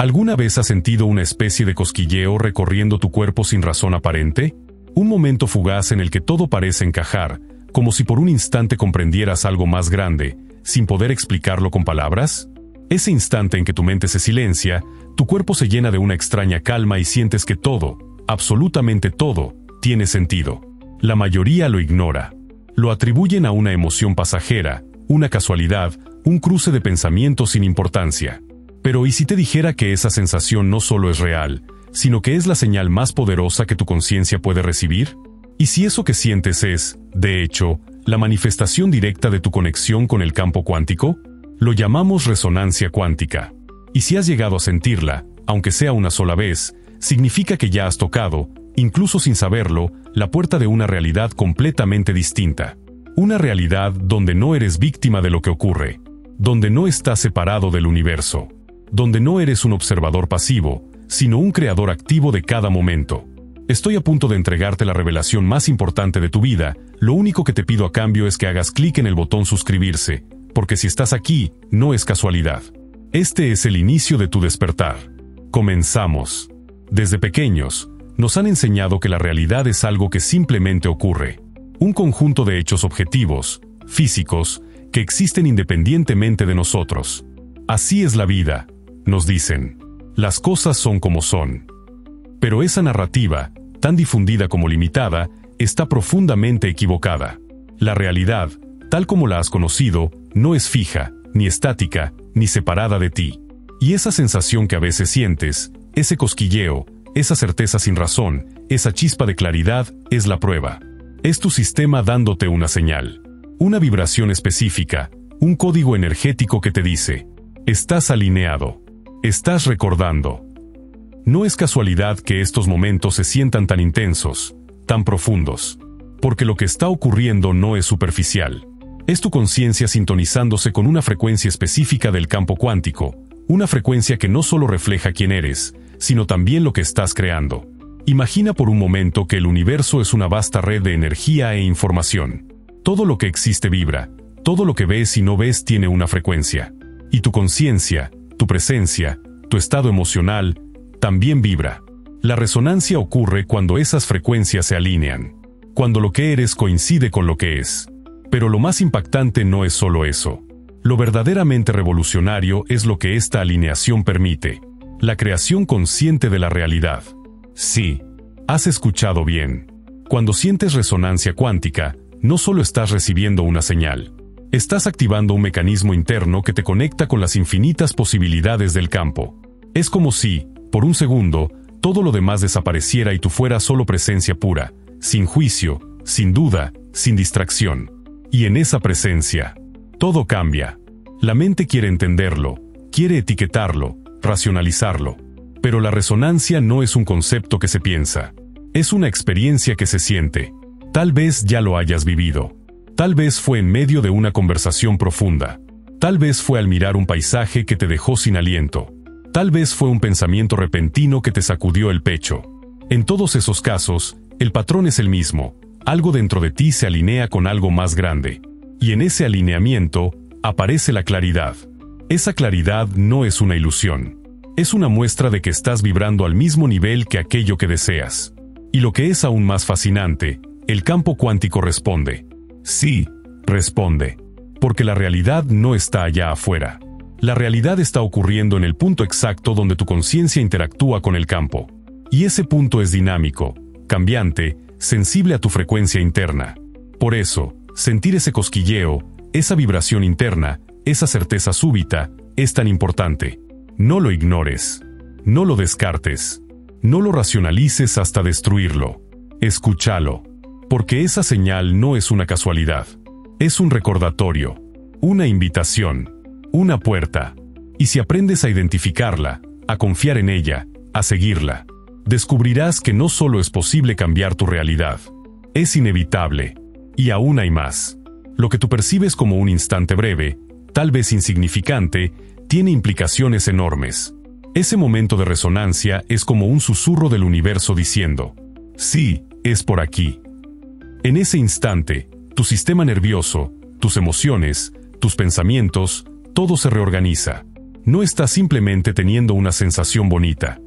¿Alguna vez has sentido una especie de cosquilleo recorriendo tu cuerpo sin razón aparente? Un momento fugaz en el que todo parece encajar, como si por un instante comprendieras algo más grande, sin poder explicarlo con palabras. Ese instante en que tu mente se silencia, tu cuerpo se llena de una extraña calma y sientes que todo, absolutamente todo, tiene sentido. La mayoría lo ignora. Lo atribuyen a una emoción pasajera, una casualidad, un cruce de pensamientos sin importancia. Pero ¿y si te dijera que esa sensación no solo es real, sino que es la señal más poderosa que tu conciencia puede recibir? ¿Y si eso que sientes es, de hecho, la manifestación directa de tu conexión con el campo cuántico? Lo llamamos resonancia cuántica. Y si has llegado a sentirla, aunque sea una sola vez, significa que ya has tocado, incluso sin saberlo, la puerta de una realidad completamente distinta. Una realidad donde no eres víctima de lo que ocurre, donde no estás separado del universo, donde no eres un observador pasivo, sino un creador activo de cada momento. Estoy a punto de entregarte la revelación más importante de tu vida. Lo único que te pido a cambio es que hagas clic en el botón suscribirse, porque si estás aquí, no es casualidad. Este es el inicio de tu despertar. Comenzamos. Desde pequeños, nos han enseñado que la realidad es algo que simplemente ocurre. Un conjunto de hechos objetivos, físicos, que existen independientemente de nosotros. Así es la vida, nos dicen. Las cosas son como son. Pero esa narrativa, tan difundida como limitada, está profundamente equivocada. La realidad, tal como la has conocido, no es fija, ni estática, ni separada de ti. Y esa sensación que a veces sientes, ese cosquilleo, esa certeza sin razón, esa chispa de claridad, es la prueba. Es tu sistema dándote una señal. Una vibración específica, un código energético que te dice: estás alineado. Estás recordando. No es casualidad que estos momentos se sientan tan intensos, tan profundos. Porque lo que está ocurriendo no es superficial. Es tu conciencia sintonizándose con una frecuencia específica del campo cuántico, una frecuencia que no solo refleja quién eres, sino también lo que estás creando. Imagina por un momento que el universo es una vasta red de energía e información. Todo lo que existe vibra, todo lo que ves y no ves tiene una frecuencia. Y tu conciencia, tu presencia, tu estado emocional, también vibra. La resonancia ocurre cuando esas frecuencias se alinean. Cuando lo que eres coincide con lo que es. Pero lo más impactante no es solo eso. Lo verdaderamente revolucionario es lo que esta alineación permite. La creación consciente de la realidad. Sí, has escuchado bien. Cuando sientes resonancia cuántica, no solo estás recibiendo una señal. Estás activando un mecanismo interno que te conecta con las infinitas posibilidades del campo. Es como si, por un segundo, todo lo demás desapareciera y tú fueras solo presencia pura, sin juicio, sin duda, sin distracción. Y en esa presencia, todo cambia. La mente quiere entenderlo, quiere etiquetarlo, racionalizarlo. Pero la resonancia no es un concepto que se piensa. Es una experiencia que se siente. Tal vez ya lo hayas vivido. Tal vez fue en medio de una conversación profunda. Tal vez fue al mirar un paisaje que te dejó sin aliento. Tal vez fue un pensamiento repentino que te sacudió el pecho. En todos esos casos, el patrón es el mismo. Algo dentro de ti se alinea con algo más grande. Y en ese alineamiento, aparece la claridad. Esa claridad no es una ilusión. Es una muestra de que estás vibrando al mismo nivel que aquello que deseas. Y lo que es aún más fascinante, el campo cuántico responde. Sí, responde. Porque la realidad no está allá afuera. La realidad está ocurriendo en el punto exacto donde tu conciencia interactúa con el campo. Y ese punto es dinámico, cambiante, sensible a tu frecuencia interna. Por eso, sentir ese cosquilleo, esa vibración interna, esa certeza súbita, es tan importante. No lo ignores. No lo descartes. No lo racionalices hasta destruirlo. Escúchalo. Porque esa señal no es una casualidad. Es un recordatorio. Una invitación. Una puerta. Y si aprendes a identificarla, a confiar en ella, a seguirla, descubrirás que no solo es posible cambiar tu realidad. Es inevitable. Y aún hay más. Lo que tú percibes como un instante breve, tal vez insignificante, tiene implicaciones enormes. Ese momento de resonancia es como un susurro del universo diciendo: sí, es por aquí. En ese instante, tu sistema nervioso, tus emociones, tus pensamientos, todo se reorganiza. No estás simplemente teniendo una sensación bonita.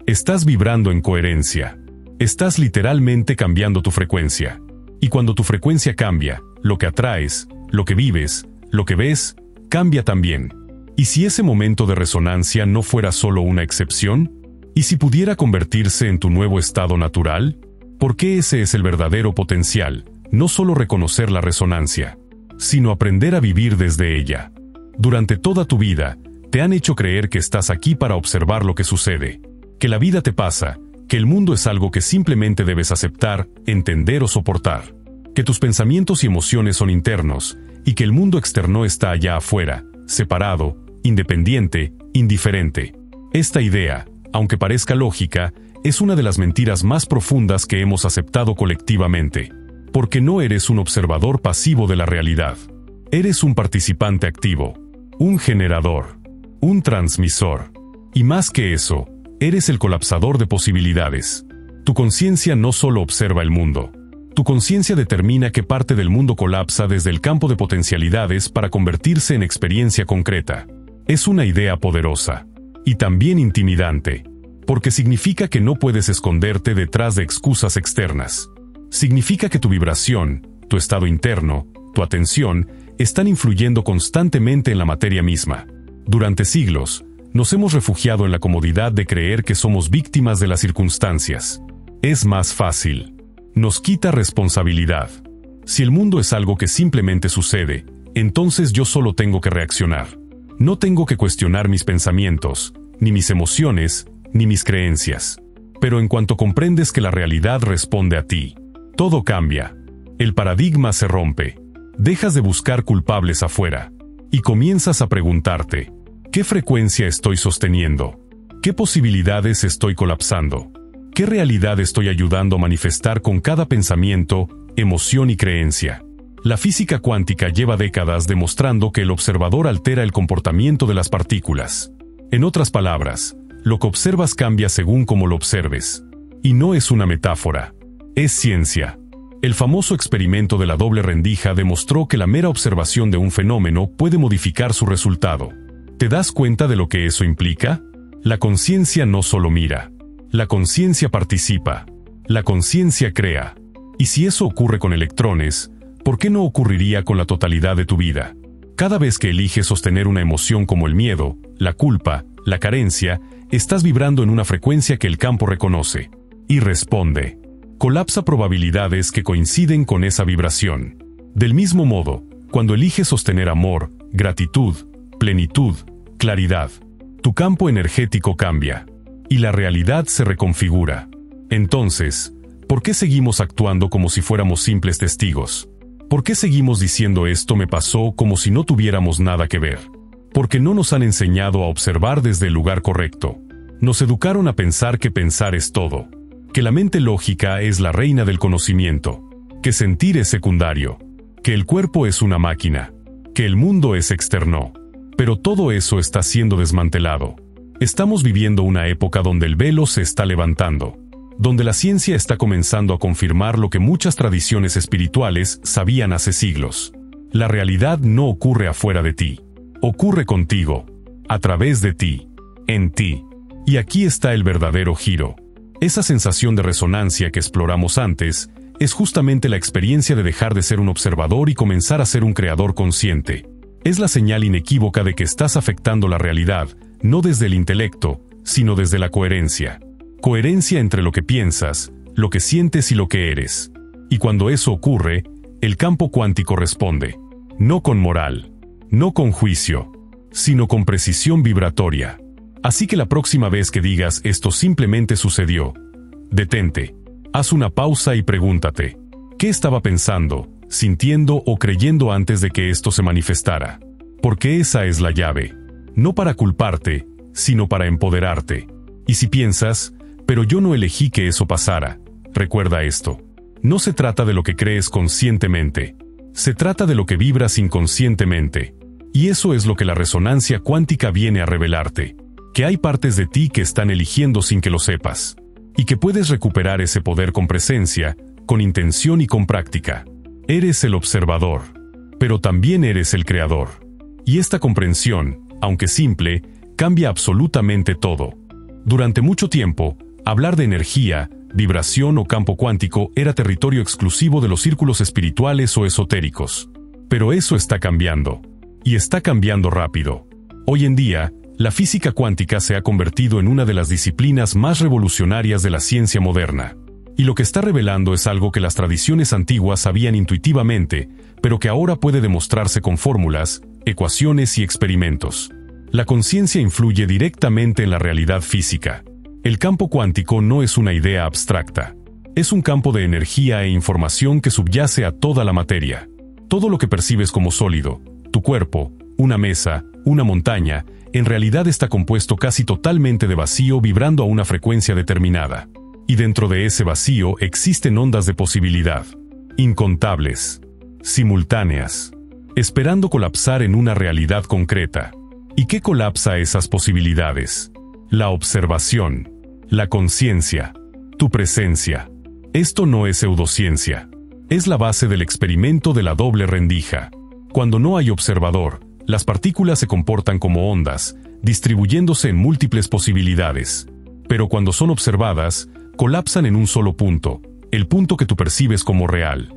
Estás vibrando en coherencia. Estás literalmente cambiando tu frecuencia. Y cuando tu frecuencia cambia, lo que atraes, lo que vives, lo que ves, cambia también. ¿Y si ese momento de resonancia no fuera solo una excepción? ¿Y si pudiera convertirse en tu nuevo estado natural? Porque ese es el verdadero potencial, no solo reconocer la resonancia, sino aprender a vivir desde ella. Durante toda tu vida, te han hecho creer que estás aquí para observar lo que sucede, que la vida te pasa, que el mundo es algo que simplemente debes aceptar, entender o soportar, que tus pensamientos y emociones son internos, y que el mundo externo está allá afuera, separado, independiente, indiferente. Esta idea, aunque parezca lógica, es una de las mentiras más profundas que hemos aceptado colectivamente, porque no eres un observador pasivo de la realidad. Eres un participante activo, un generador, un transmisor. Y más que eso, eres el colapsador de posibilidades. Tu conciencia no solo observa el mundo. Tu conciencia determina qué parte del mundo colapsa desde el campo de potencialidades para convertirse en experiencia concreta. Es una idea poderosa. Y también intimidante. Porque significa que no puedes esconderte detrás de excusas externas. Significa que tu vibración, tu estado interno, tu atención, están influyendo constantemente en la materia misma. Durante siglos, nos hemos refugiado en la comodidad de creer que somos víctimas de las circunstancias. Es más fácil. Nos quita responsabilidad. Si el mundo es algo que simplemente sucede, entonces yo solo tengo que reaccionar. No tengo que cuestionar mis pensamientos, ni mis emociones, ni mis creencias. Pero en cuanto comprendes que la realidad responde a ti, todo cambia. El paradigma se rompe. Dejas de buscar culpables afuera. Y comienzas a preguntarte, ¿qué frecuencia estoy sosteniendo? ¿Qué posibilidades estoy colapsando? ¿Qué realidad estoy ayudando a manifestar con cada pensamiento, emoción y creencia? La física cuántica lleva décadas demostrando que el observador altera el comportamiento de las partículas. En otras palabras, lo que observas cambia según cómo lo observes. Y no es una metáfora. Es ciencia. El famoso experimento de la doble rendija demostró que la mera observación de un fenómeno puede modificar su resultado. ¿Te das cuenta de lo que eso implica? La conciencia no solo mira. La conciencia participa. La conciencia crea. Y si eso ocurre con electrones, ¿por qué no ocurriría con la totalidad de tu vida? Cada vez que eliges sostener una emoción como el miedo, la culpa, la carencia, estás vibrando en una frecuencia que el campo reconoce. Y responde. Colapsa probabilidades que coinciden con esa vibración. Del mismo modo, cuando eliges sostener amor, gratitud, plenitud, claridad, tu campo energético cambia. Y la realidad se reconfigura. Entonces, ¿por qué seguimos actuando como si fuéramos simples testigos? ¿Por qué seguimos diciendo esto me pasó como si no tuviéramos nada que ver? Porque no nos han enseñado a observar desde el lugar correcto. Nos educaron a pensar que pensar es todo. Que la mente lógica es la reina del conocimiento. Que sentir es secundario. Que el cuerpo es una máquina. Que el mundo es externo. Pero todo eso está siendo desmantelado. Estamos viviendo una época donde el velo se está levantando. Donde la ciencia está comenzando a confirmar lo que muchas tradiciones espirituales sabían hace siglos. La realidad no ocurre afuera de ti. Ocurre contigo. A través de ti. En ti. Y aquí está el verdadero giro. Esa sensación de resonancia que exploramos antes es justamente la experiencia de dejar de ser un observador y comenzar a ser un creador consciente. Es la señal inequívoca de que estás afectando la realidad, no desde el intelecto, sino desde la coherencia. Coherencia entre lo que piensas, lo que sientes y lo que eres. Y cuando eso ocurre, el campo cuántico responde. No con moral, no con juicio, sino con precisión vibratoria. Así que la próxima vez que digas esto simplemente sucedió, detente, haz una pausa y pregúntate, ¿qué estaba pensando, sintiendo o creyendo antes de que esto se manifestara? Porque esa es la llave. No para culparte, sino para empoderarte. Y si piensas, pero yo no elegí que eso pasara, recuerda esto. No se trata de lo que crees conscientemente. Se trata de lo que vibras inconscientemente. Y eso es lo que la resonancia cuántica viene a revelarte. Que hay partes de ti que están eligiendo sin que lo sepas. Y que puedes recuperar ese poder con presencia, con intención y con práctica. Eres el observador. Pero también eres el creador. Y esta comprensión, aunque simple, cambia absolutamente todo. Durante mucho tiempo, hablar de energía, vibración o campo cuántico era territorio exclusivo de los círculos espirituales o esotéricos. Pero eso está cambiando. Y está cambiando rápido. Hoy en día, la física cuántica se ha convertido en una de las disciplinas más revolucionarias de la ciencia moderna. Y lo que está revelando es algo que las tradiciones antiguas sabían intuitivamente, pero que ahora puede demostrarse con fórmulas, ecuaciones y experimentos. La conciencia influye directamente en la realidad física. El campo cuántico no es una idea abstracta. Es un campo de energía e información que subyace a toda la materia. Todo lo que percibes como sólido, tu cuerpo, una mesa, una montaña, en realidad está compuesto casi totalmente de vacío vibrando a una frecuencia determinada. Y dentro de ese vacío existen ondas de posibilidad, incontables, simultáneas, esperando colapsar en una realidad concreta. ¿Y qué colapsa esas posibilidades? La observación, la conciencia, tu presencia. Esto no es pseudociencia. Es la base del experimento de la doble rendija. Cuando no hay observador, las partículas se comportan como ondas, distribuyéndose en múltiples posibilidades. Pero cuando son observadas, colapsan en un solo punto, el punto que tú percibes como real.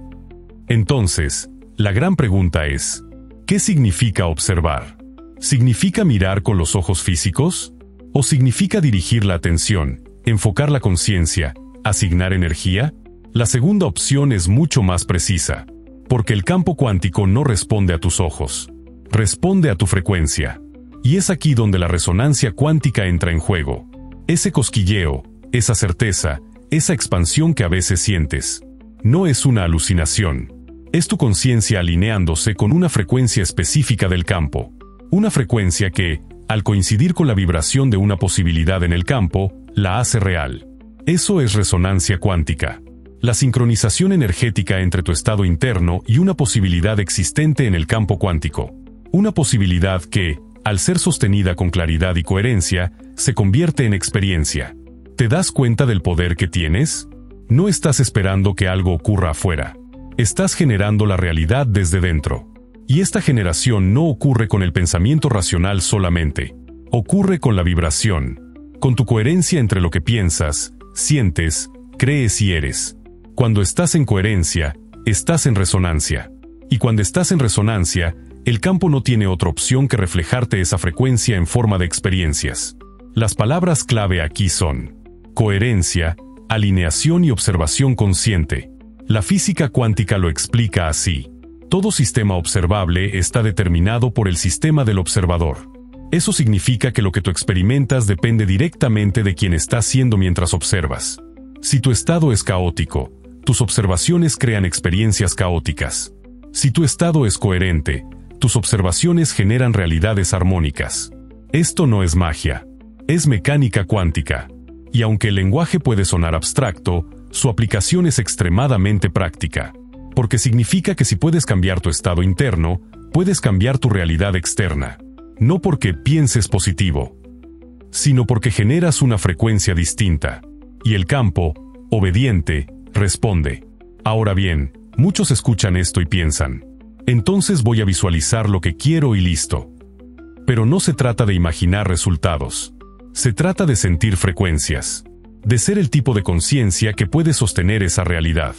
Entonces, la gran pregunta es, ¿qué significa observar? ¿Significa mirar con los ojos físicos? ¿O significa dirigir la atención, enfocar la conciencia, asignar energía? La segunda opción es mucho más precisa, porque el campo cuántico no responde a tus ojos. Responde a tu frecuencia. Y es aquí donde la resonancia cuántica entra en juego. Ese cosquilleo, esa certeza, esa expansión que a veces sientes, no es una alucinación. Es tu conciencia alineándose con una frecuencia específica del campo. Una frecuencia que, al coincidir con la vibración de una posibilidad en el campo, la hace real. Eso es resonancia cuántica. La sincronización energética entre tu estado interno y una posibilidad existente en el campo cuántico. Una posibilidad que, al ser sostenida con claridad y coherencia, se convierte en experiencia. ¿Te das cuenta del poder que tienes? No estás esperando que algo ocurra afuera. Estás generando la realidad desde dentro. Y esta generación no ocurre con el pensamiento racional solamente. Ocurre con la vibración. Con tu coherencia entre lo que piensas, sientes, crees y eres. Cuando estás en coherencia, estás en resonancia. Y cuando estás en resonancia, el campo no tiene otra opción que reflejarte esa frecuencia en forma de experiencias. Las palabras clave aquí son coherencia, alineación y observación consciente. La física cuántica lo explica así. Todo sistema observable está determinado por el sistema del observador. Eso significa que lo que tú experimentas depende directamente de quien estás siendo mientras observas. Si tu estado es caótico, tus observaciones crean experiencias caóticas. Si tu estado es coherente, tus observaciones generan realidades armónicas. Esto no es magia, es mecánica cuántica. Y aunque el lenguaje puede sonar abstracto, su aplicación es extremadamente práctica. Porque significa que si puedes cambiar tu estado interno, puedes cambiar tu realidad externa. No porque pienses positivo, sino porque generas una frecuencia distinta. Y el campo, obediente, responde. Ahora bien, muchos escuchan esto y piensan, entonces voy a visualizar lo que quiero y listo. Pero no se trata de imaginar resultados. Se trata de sentir frecuencias. De ser el tipo de conciencia que puede sostener esa realidad.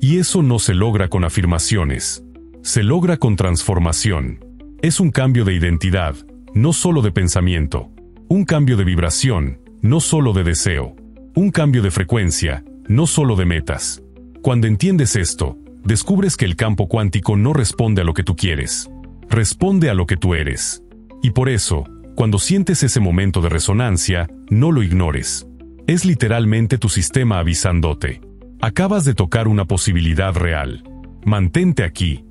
Y eso no se logra con afirmaciones. Se logra con transformación. Es un cambio de identidad, no solo de pensamiento. Un cambio de vibración, no solo de deseo. Un cambio de frecuencia, no solo de metas. Cuando entiendes esto, descubres que el campo cuántico no responde a lo que tú quieres. Responde a lo que tú eres. Y por eso, cuando sientes ese momento de resonancia, no lo ignores. Es literalmente tu sistema avisándote. Acabas de tocar una posibilidad real. Mantente aquí.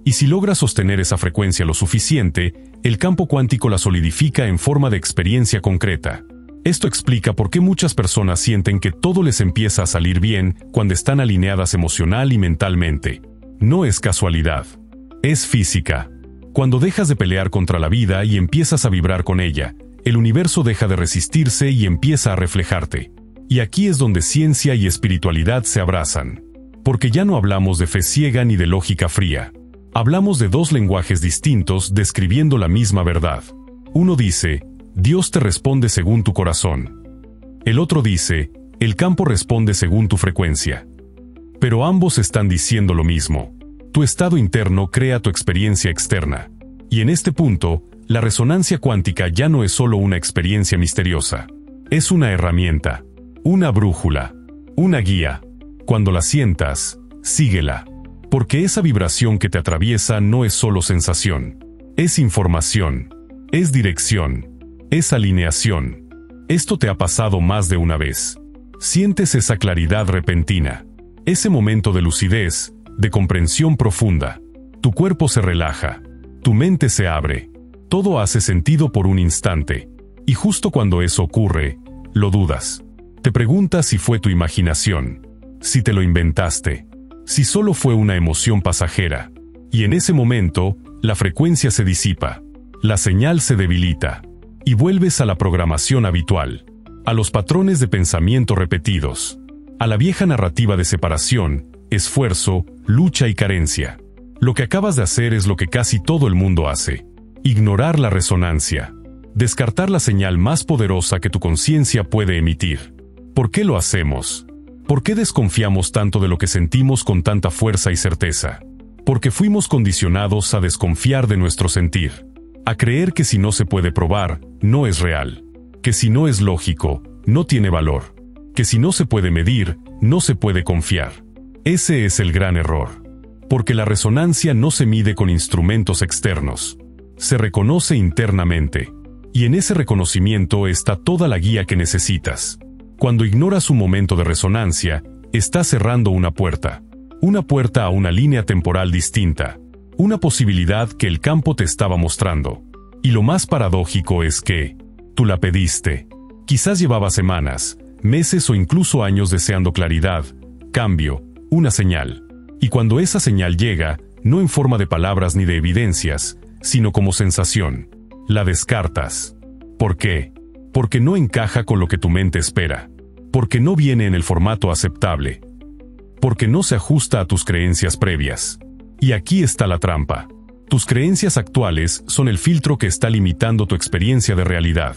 Y si logras sostener esa frecuencia lo suficiente, el campo cuántico la solidifica en forma de experiencia concreta. Esto explica por qué muchas personas sienten que todo les empieza a salir bien cuando están alineadas emocional y mentalmente. No es casualidad. Es física. Cuando dejas de pelear contra la vida y empiezas a vibrar con ella, el universo deja de resistirse y empieza a reflejarte. Y aquí es donde ciencia y espiritualidad se abrazan. Porque ya no hablamos de fe ciega ni de lógica fría. Hablamos de dos lenguajes distintos describiendo la misma verdad. Uno dice, Dios te responde según tu corazón. El otro dice, el campo responde según tu frecuencia. Pero ambos están diciendo lo mismo. Tu estado interno crea tu experiencia externa. Y en este punto, la resonancia cuántica ya no es solo una experiencia misteriosa. Es una herramienta, una brújula, una guía. Cuando la sientas, síguela. Porque esa vibración que te atraviesa no es solo sensación. Es información. Es dirección. Es alineación. Esto te ha pasado más de una vez. Sientes esa claridad repentina. Ese momento de lucidez, de comprensión profunda. Tu cuerpo se relaja. Tu mente se abre. Todo hace sentido por un instante. Y justo cuando eso ocurre, lo dudas. Te preguntas si fue tu imaginación. Si te lo inventaste. Si solo fue una emoción pasajera. Y en ese momento, la frecuencia se disipa. La señal se debilita. Y vuelves a la programación habitual. A los patrones de pensamiento repetidos. A la vieja narrativa de separación, esfuerzo, lucha y carencia. Lo que acabas de hacer es lo que casi todo el mundo hace. Ignorar la resonancia. Descartar la señal más poderosa que tu conciencia puede emitir. ¿Por qué lo hacemos? ¿Por qué desconfiamos tanto de lo que sentimos con tanta fuerza y certeza? Porque fuimos condicionados a desconfiar de nuestro sentir. A creer que si no se puede probar, no es real. Que si no es lógico, no tiene valor. Que si no se puede medir, no se puede confiar. Ese es el gran error. Porque la resonancia no se mide con instrumentos externos. Se reconoce internamente. Y en ese reconocimiento está toda la guía que necesitas. Cuando ignoras un momento de resonancia, estás cerrando una puerta. Una puerta a una línea temporal distinta. Una posibilidad que el campo te estaba mostrando. Y lo más paradójico es que tú la pediste. Quizás llevabas semanas, meses o incluso años deseando claridad, cambio, una señal. Y cuando esa señal llega, no en forma de palabras ni de evidencias, sino como sensación, la descartas. ¿Por qué? Porque no encaja con lo que tu mente espera. Porque no viene en el formato aceptable. Porque no se ajusta a tus creencias previas. Y aquí está la trampa. Tus creencias actuales son el filtro que está limitando tu experiencia de realidad.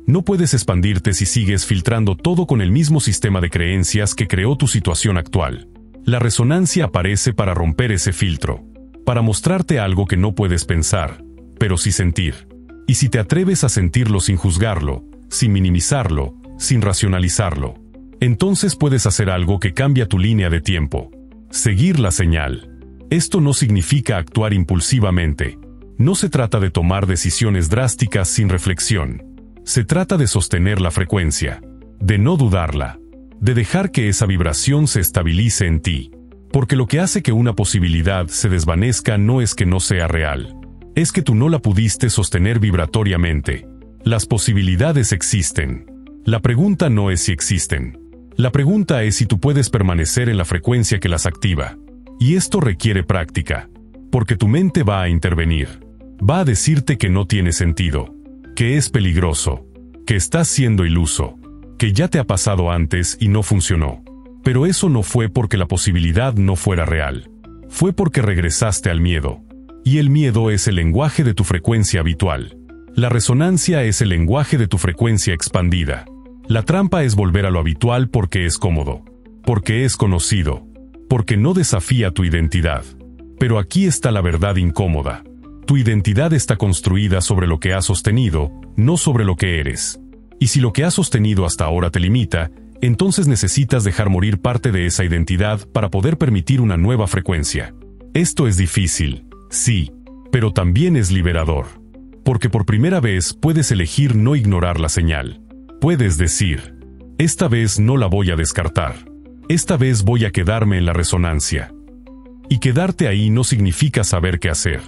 No puedes expandirte si sigues filtrando todo con el mismo sistema de creencias que creó tu situación actual. La resonancia aparece para romper ese filtro. Para mostrarte algo que no puedes pensar, pero sí sentir. Y si te atreves a sentirlo sin juzgarlo, sin minimizarlo, sin racionalizarlo, entonces puedes hacer algo que cambia tu línea de tiempo. Seguir la señal. Esto no significa actuar impulsivamente. No se trata de tomar decisiones drásticas sin reflexión. Se trata de sostener la frecuencia, de no dudarla, de dejar que esa vibración se estabilice en ti. Porque lo que hace que una posibilidad se desvanezca no es que no sea real. Es que tú no la pudiste sostener vibratoriamente. Las posibilidades existen. La pregunta no es si existen. La pregunta es si tú puedes permanecer en la frecuencia que las activa. Y esto requiere práctica. Porque tu mente va a intervenir. Va a decirte que no tiene sentido. Que es peligroso. Que estás siendo iluso. Que ya te ha pasado antes y no funcionó. Pero eso no fue porque la posibilidad no fuera real. Fue porque regresaste al miedo. Y el miedo es el lenguaje de tu frecuencia habitual. La resonancia es el lenguaje de tu frecuencia expandida. La trampa es volver a lo habitual porque es cómodo. Porque es conocido. Porque no desafía tu identidad. Pero aquí está la verdad incómoda. Tu identidad está construida sobre lo que has sostenido, no sobre lo que eres. Y si lo que has sostenido hasta ahora te limita, entonces necesitas dejar morir parte de esa identidad para poder permitir una nueva frecuencia. Esto es difícil, sí, pero también es liberador. Porque por primera vez puedes elegir no ignorar la señal. Puedes decir, esta vez no la voy a descartar. Esta vez voy a quedarme en la resonancia. Y quedarte ahí no significa saber qué hacer.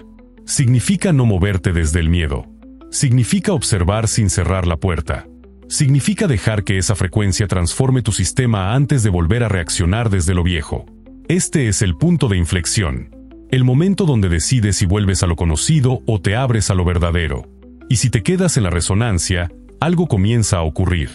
Significa no moverte desde el miedo. Significa observar sin cerrar la puerta. Significa dejar que esa frecuencia transforme tu sistema antes de volver a reaccionar desde lo viejo. Este es el punto de inflexión. El momento donde decides si vuelves a lo conocido o te abres a lo verdadero. Y si te quedas en la resonancia, algo comienza a ocurrir.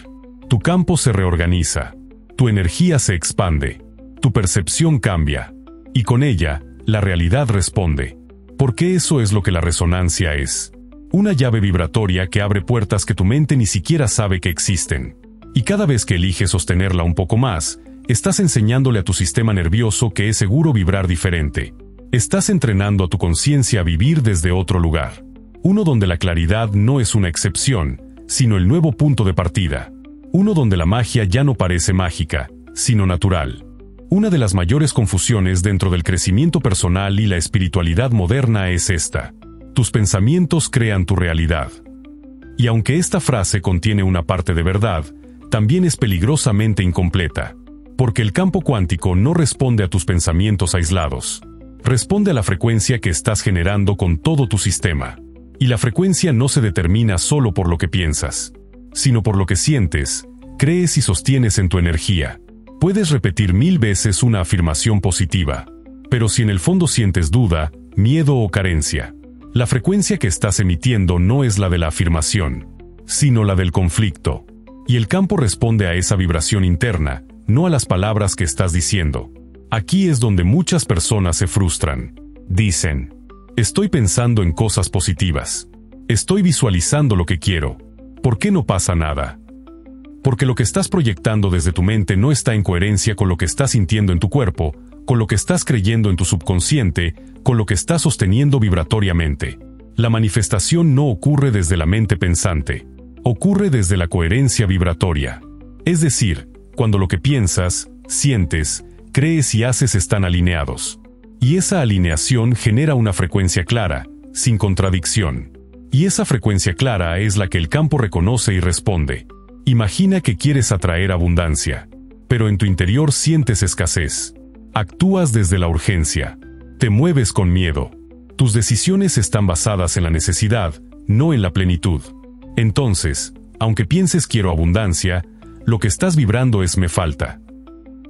Tu campo se reorganiza. Tu energía se expande. Tu percepción cambia. Y con ella, la realidad responde. Porque eso es lo que la resonancia es. Una llave vibratoria que abre puertas que tu mente ni siquiera sabe que existen. Y cada vez que eliges sostenerla un poco más, estás enseñándole a tu sistema nervioso que es seguro vibrar diferente. Estás entrenando a tu conciencia a vivir desde otro lugar. Uno donde la claridad no es una excepción, sino el nuevo punto de partida. Uno donde la magia ya no parece mágica, sino natural. Una de las mayores confusiones dentro del crecimiento personal y la espiritualidad moderna es esta: tus pensamientos crean tu realidad. Y aunque esta frase contiene una parte de verdad, también es peligrosamente incompleta, porque el campo cuántico no responde a tus pensamientos aislados. Responde a la frecuencia que estás generando con todo tu sistema. Y la frecuencia no se determina solo por lo que piensas, sino por lo que sientes, crees y sostienes en tu energía. Puedes repetir 1000 veces una afirmación positiva, pero si en el fondo sientes duda, miedo o carencia, la frecuencia que estás emitiendo no es la de la afirmación, sino la del conflicto. Y el campo responde a esa vibración interna, no a las palabras que estás diciendo. Aquí es donde muchas personas se frustran. Dicen: estoy pensando en cosas positivas. Estoy visualizando lo que quiero. ¿Por qué no pasa nada? Porque lo que estás proyectando desde tu mente no está en coherencia con lo que estás sintiendo en tu cuerpo, con lo que estás creyendo en tu subconsciente, con lo que estás sosteniendo vibratoriamente. La manifestación no ocurre desde la mente pensante. Ocurre desde la coherencia vibratoria. Es decir, cuando lo que piensas, sientes, crees y haces están alineados. Y esa alineación genera una frecuencia clara, sin contradicción. Y esa frecuencia clara es la que el campo reconoce y responde. Imagina que quieres atraer abundancia, pero en tu interior sientes escasez. Actúas desde la urgencia. Te mueves con miedo. Tus decisiones están basadas en la necesidad, no en la plenitud. Entonces, aunque pienses quiero abundancia, lo que estás vibrando es me falta.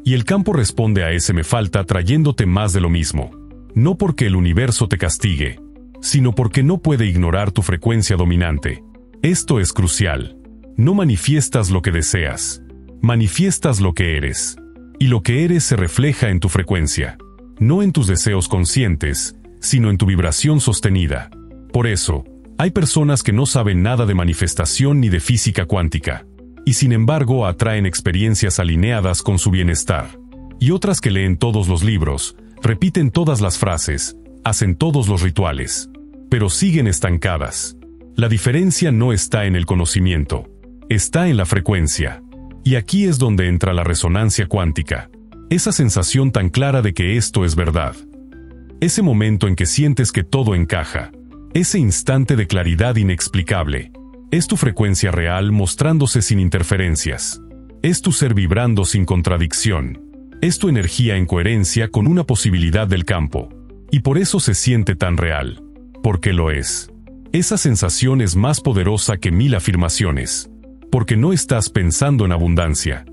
Y el campo responde a ese me falta trayéndote más de lo mismo. No porque el universo te castigue, sino porque no puede ignorar tu frecuencia dominante. Esto es crucial. No manifiestas lo que deseas. Manifiestas lo que eres. Y lo que eres se refleja en tu frecuencia. No en tus deseos conscientes, sino en tu vibración sostenida. Por eso, hay personas que no saben nada de manifestación ni de física cuántica. Y sin embargo atraen experiencias alineadas con su bienestar. Y otras que leen todos los libros, repiten todas las frases, hacen todos los rituales, pero siguen estancadas. La diferencia no está en el conocimiento, está en la frecuencia. Y aquí es donde entra la resonancia cuántica. Esa sensación tan clara de que esto es verdad. Ese momento en que sientes que todo encaja. Ese instante de claridad inexplicable. Es tu frecuencia real mostrándose sin interferencias. Es tu ser vibrando sin contradicción. Es tu energía en coherencia con una posibilidad del campo. Y por eso se siente tan real. Porque lo es. Esa sensación es más poderosa que 1000 afirmaciones. Porque no estás pensando en abundancia.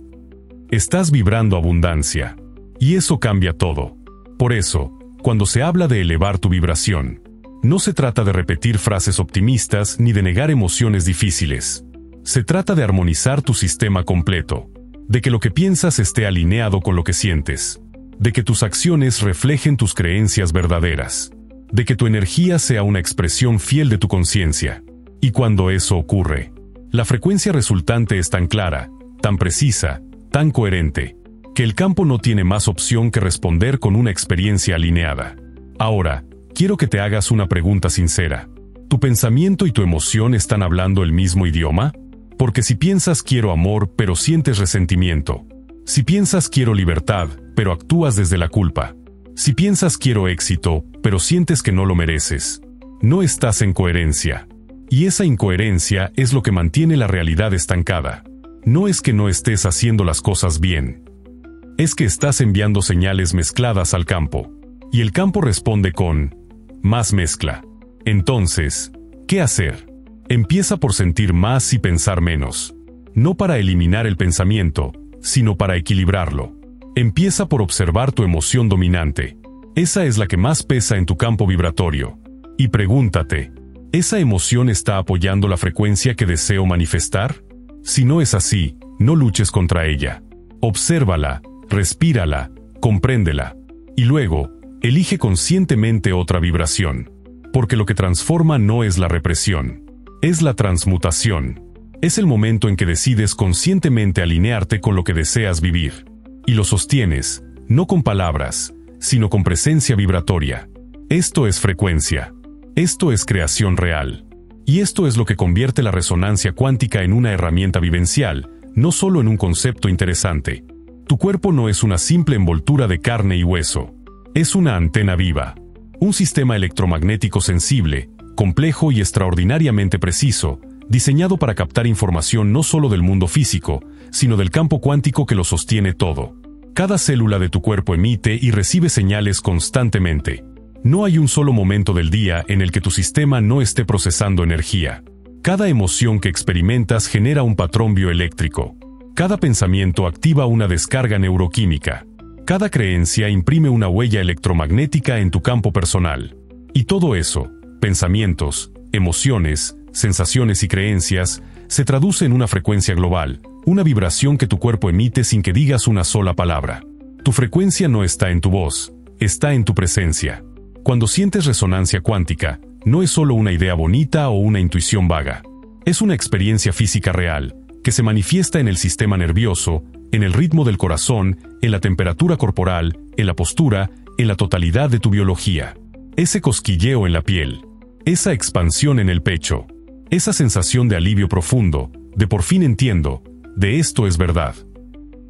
Estás vibrando abundancia. Y eso cambia todo. Por eso, cuando se habla de elevar tu vibración, no se trata de repetir frases optimistas ni de negar emociones difíciles. Se trata de armonizar tu sistema completo. De que lo que piensas esté alineado con lo que sientes. De que tus acciones reflejen tus creencias verdaderas. De que tu energía sea una expresión fiel de tu conciencia. Y cuando eso ocurre, la frecuencia resultante es tan clara, tan precisa, tan coherente, que el campo no tiene más opción que responder con una experiencia alineada. Ahora, quiero que te hagas una pregunta sincera. ¿Tu pensamiento y tu emoción están hablando el mismo idioma? Porque si piensas quiero amor, pero sientes resentimiento. Si piensas quiero libertad, pero actúas desde la culpa. Si piensas quiero éxito, pero sientes que no lo mereces. No estás en coherencia. Y esa incoherencia es lo que mantiene la realidad estancada. No es que no estés haciendo las cosas bien. Es que estás enviando señales mezcladas al campo. Y el campo responde con más mezcla. Entonces, ¿qué hacer? Empieza por sentir más y pensar menos. No para eliminar el pensamiento, sino para equilibrarlo. Empieza por observar tu emoción dominante. Esa es la que más pesa en tu campo vibratorio. Y pregúntate, ¿esa emoción está apoyando la frecuencia que deseo manifestar? Si no es así, no luches contra ella. Obsérvala, respírala, compréndela. Y luego, elige conscientemente otra vibración. Porque lo que transforma no es la represión, es la transmutación. Es el momento en que decides conscientemente alinearte con lo que deseas vivir. Y lo sostienes, no con palabras, sino con presencia vibratoria. Esto es frecuencia. Esto es creación real. Y esto es lo que convierte la resonancia cuántica en una herramienta vivencial, no solo en un concepto interesante. Tu cuerpo no es una simple envoltura de carne y hueso. Es una antena viva. Un sistema electromagnético sensible, complejo y extraordinariamente preciso, diseñado para captar información no solo del mundo físico, sino del campo cuántico que lo sostiene todo. Cada célula de tu cuerpo emite y recibe señales constantemente. No hay un solo momento del día en el que tu sistema no esté procesando energía. Cada emoción que experimentas genera un patrón bioeléctrico. Cada pensamiento activa una descarga neuroquímica. Cada creencia imprime una huella electromagnética en tu campo personal. Y todo eso, pensamientos, emociones, sensaciones y creencias, se traduce en una frecuencia global, una vibración que tu cuerpo emite sin que digas una sola palabra. Tu frecuencia no está en tu voz, está en tu presencia. Cuando sientes resonancia cuántica, no es solo una idea bonita o una intuición vaga. Es una experiencia física real, que se manifiesta en el sistema nervioso, en el ritmo del corazón, en la temperatura corporal, en la postura, en la totalidad de tu biología. Ese cosquilleo en la piel, esa expansión en el pecho, esa sensación de alivio profundo, de por fin entiendo, de esto es verdad.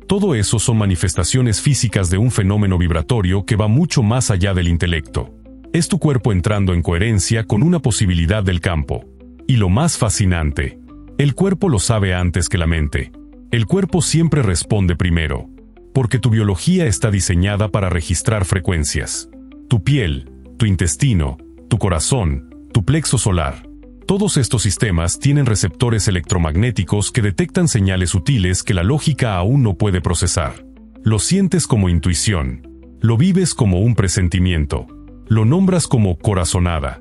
Todo eso son manifestaciones físicas de un fenómeno vibratorio que va mucho más allá del intelecto. Es tu cuerpo entrando en coherencia con una posibilidad del campo. Y lo más fascinante, el cuerpo lo sabe antes que la mente. El cuerpo siempre responde primero, porque tu biología está diseñada para registrar frecuencias. Tu piel, tu intestino, tu corazón, tu plexo solar. Todos estos sistemas tienen receptores electromagnéticos que detectan señales sutiles que la lógica aún no puede procesar. Lo sientes como intuición. Lo vives como un presentimiento. Lo nombras como corazonada.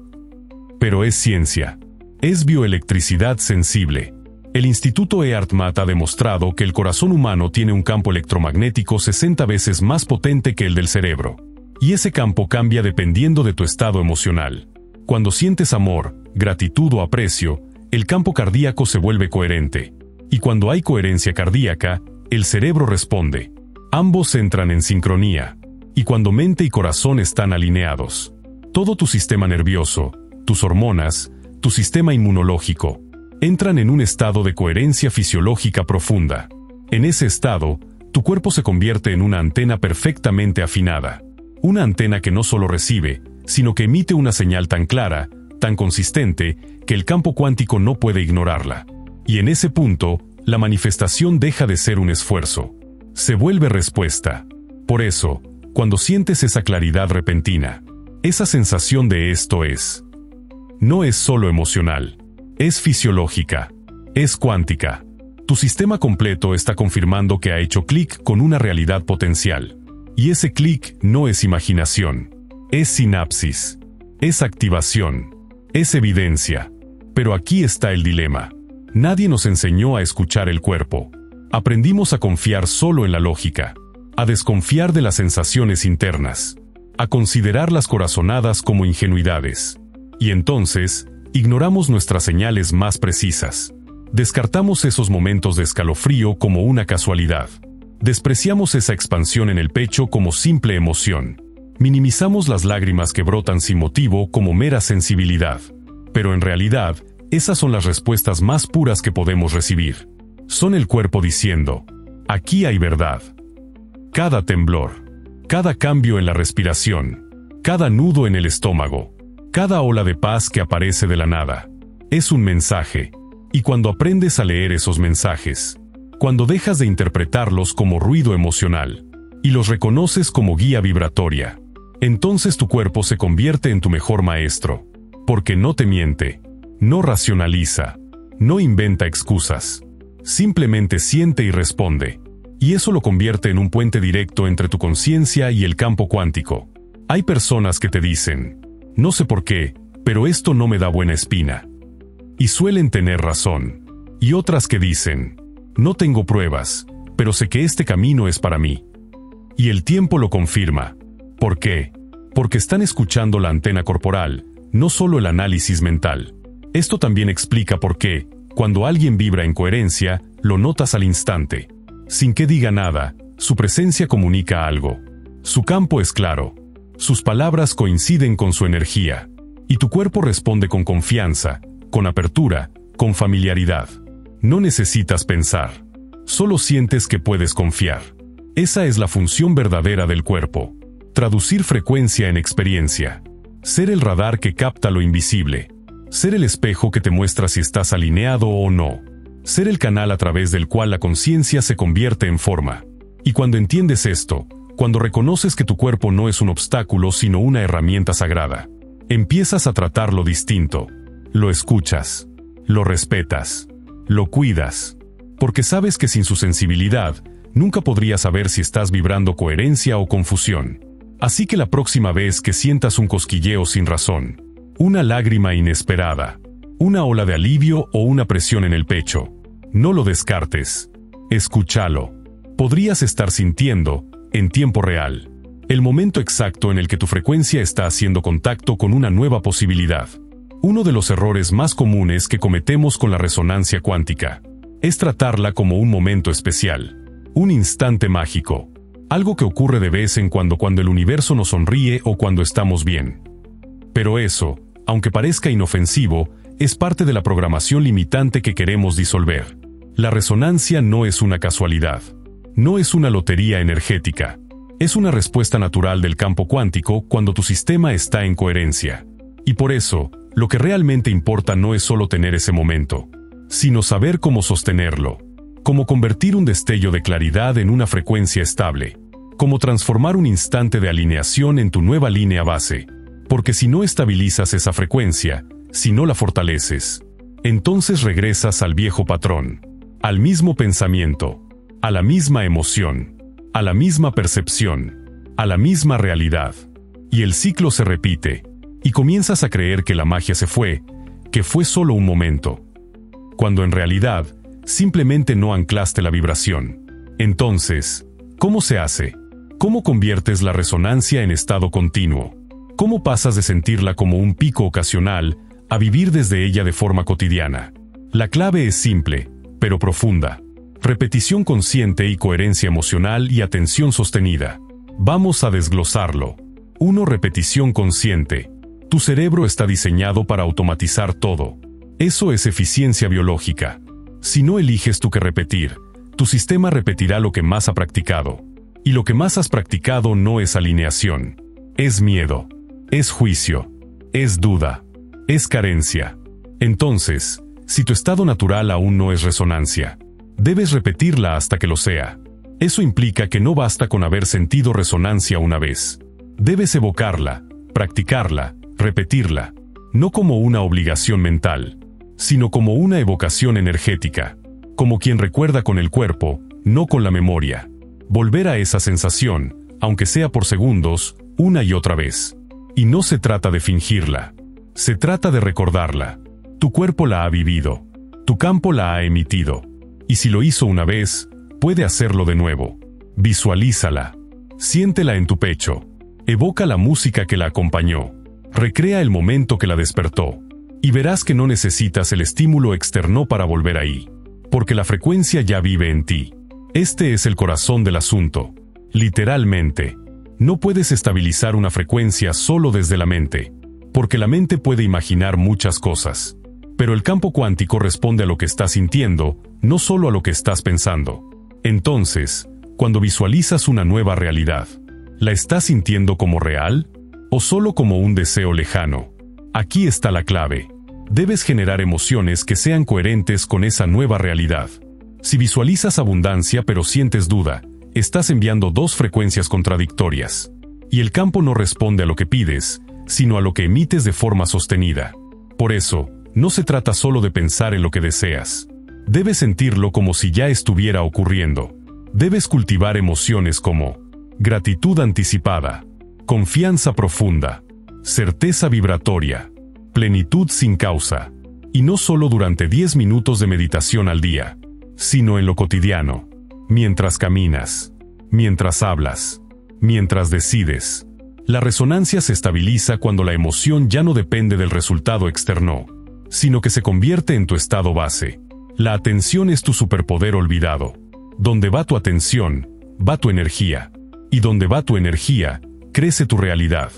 Pero es ciencia. Es bioelectricidad sensible. El Instituto Earthmat ha demostrado que el corazón humano tiene un campo electromagnético 60 veces más potente que el del cerebro. Y ese campo cambia dependiendo de tu estado emocional. Cuando sientes amor, gratitud o aprecio, el campo cardíaco se vuelve coherente. Y cuando hay coherencia cardíaca, el cerebro responde. Ambos entran en sincronía. Y cuando mente y corazón están alineados, todo tu sistema nervioso, tus hormonas, tu sistema inmunológico, entran en un estado de coherencia fisiológica profunda. En ese estado, tu cuerpo se convierte en una antena perfectamente afinada. Una antena que no solo recibe, sino que emite una señal tan clara, tan consistente, que el campo cuántico no puede ignorarla. Y en ese punto, la manifestación deja de ser un esfuerzo. Se vuelve respuesta. Por eso, cuando sientes esa claridad repentina, esa sensación de esto es, no es solo emocional. Es fisiológica. Es cuántica. Tu sistema completo está confirmando que ha hecho clic con una realidad potencial. Y ese clic no es imaginación. Es sinapsis. Es activación. Es evidencia. Pero aquí está el dilema. Nadie nos enseñó a escuchar el cuerpo. Aprendimos a confiar solo en la lógica. A desconfiar de las sensaciones internas. A considerar las corazonadas como ingenuidades. Y entonces, ignoramos nuestras señales más precisas. Descartamos esos momentos de escalofrío como una casualidad. Despreciamos esa expansión en el pecho como simple emoción. Minimizamos las lágrimas que brotan sin motivo como mera sensibilidad. Pero en realidad, esas son las respuestas más puras que podemos recibir. Son el cuerpo diciendo, aquí hay verdad. Cada temblor, cada cambio en la respiración, cada nudo en el estómago, cada ola de paz que aparece de la nada, es un mensaje. Y cuando aprendes a leer esos mensajes, cuando dejas de interpretarlos como ruido emocional, y los reconoces como guía vibratoria, entonces tu cuerpo se convierte en tu mejor maestro, porque no te miente, no racionaliza, no inventa excusas, simplemente siente y responde, y eso lo convierte en un puente directo entre tu conciencia y el campo cuántico. Hay personas que te dicen, no sé por qué, pero esto no me da buena espina. Y suelen tener razón. Y otras que dicen, no tengo pruebas, pero sé que este camino es para mí. Y el tiempo lo confirma. ¿Por qué? Porque están escuchando la antena corporal, no solo el análisis mental. Esto también explica por qué, cuando alguien vibra en coherencia, lo notas al instante. Sin que diga nada, su presencia comunica algo. Su campo es claro. Sus palabras coinciden con su energía. Y tu cuerpo responde con confianza, con apertura, con familiaridad. No necesitas pensar. Solo sientes que puedes confiar. Esa es la función verdadera del cuerpo. Traducir frecuencia en experiencia. Ser el radar que capta lo invisible. Ser el espejo que te muestra si estás alineado o no. Ser el canal a través del cual la conciencia se convierte en forma. Y cuando entiendes esto, cuando reconoces que tu cuerpo no es un obstáculo sino una herramienta sagrada, empiezas a tratarlo distinto. Lo escuchas. Lo respetas. Lo cuidas. Porque sabes que sin su sensibilidad, nunca podrías saber si estás vibrando coherencia o confusión. Así que la próxima vez que sientas un cosquilleo sin razón, una lágrima inesperada, una ola de alivio o una presión en el pecho, no lo descartes. Escúchalo. Podrías estar sintiendo, en tiempo real, el momento exacto en el que tu frecuencia está haciendo contacto con una nueva posibilidad. Uno de los errores más comunes que cometemos con la resonancia cuántica es tratarla como un momento especial, un instante mágico, algo que ocurre de vez en cuando el universo nos sonríe o cuando estamos bien. Pero eso, aunque parezca inofensivo, es parte de la programación limitante que queremos disolver. La resonancia no es una casualidad. No es una lotería energética. Es una respuesta natural del campo cuántico cuando tu sistema está en coherencia. Y por eso, lo que realmente importa no es solo tener ese momento, sino saber cómo sostenerlo. Cómo convertir un destello de claridad en una frecuencia estable. Cómo transformar un instante de alineación en tu nueva línea base. Porque si no estabilizas esa frecuencia, si no la fortaleces, entonces regresas al viejo patrón, al mismo pensamiento, a la misma emoción, a la misma percepción, a la misma realidad. Y el ciclo se repite, y comienzas a creer que la magia se fue, que fue solo un momento, cuando en realidad, simplemente no anclaste la vibración. Entonces, ¿cómo se hace? ¿Cómo conviertes la resonancia en estado continuo? ¿Cómo pasas de sentirla como un pico ocasional a vivir desde ella de forma cotidiana? La clave es simple, pero profunda. Repetición consciente y coherencia emocional y atención sostenida. Vamos a desglosarlo. 1. Repetición consciente. Tu cerebro está diseñado para automatizar todo. Eso es eficiencia biológica. Si no eliges tú qué repetir, tu sistema repetirá lo que más ha practicado. Y lo que más has practicado no es alineación. Es miedo. Es juicio. Es duda. Es carencia. Entonces, si tu estado natural aún no es resonancia, debes repetirla hasta que lo sea. Eso implica que no basta con haber sentido resonancia una vez. Debes evocarla, practicarla, repetirla, no como una obligación mental, sino como una evocación energética, como quien recuerda con el cuerpo, no con la memoria. Volver a esa sensación, aunque sea por segundos, una y otra vez. Y no se trata de fingirla. Se trata de recordarla. Tu cuerpo la ha vivido. Tu campo la ha emitido. Y si lo hizo una vez, puede hacerlo de nuevo. Visualízala. Siéntela en tu pecho. Evoca la música que la acompañó. Recrea el momento que la despertó. Y verás que no necesitas el estímulo externo para volver ahí. Porque la frecuencia ya vive en ti. Este es el corazón del asunto. Literalmente. No puedes estabilizar una frecuencia solo desde la mente. Porque la mente puede imaginar muchas cosas. Pero el campo cuántico responde a lo que estás sintiendo, no solo a lo que estás pensando. Entonces, cuando visualizas una nueva realidad, ¿la estás sintiendo como real? ¿O solo como un deseo lejano? Aquí está la clave. Debes generar emociones que sean coherentes con esa nueva realidad. Si visualizas abundancia pero sientes duda, estás enviando dos frecuencias contradictorias. Y el campo no responde a lo que pides, sino a lo que emites de forma sostenida. Por eso, no se trata solo de pensar en lo que deseas. Debes sentirlo como si ya estuviera ocurriendo. Debes cultivar emociones como gratitud anticipada, confianza profunda, certeza vibratoria, plenitud sin causa. Y no solo durante 10 minutos de meditación al día, sino en lo cotidiano. Mientras caminas, mientras hablas, mientras decides, La resonancia se estabiliza cuando la emoción ya no depende del resultado externo, sino que se convierte en tu estado base. La atención es tu superpoder olvidado. Donde va tu atención, va tu energía. Y donde va tu energía, crece tu realidad.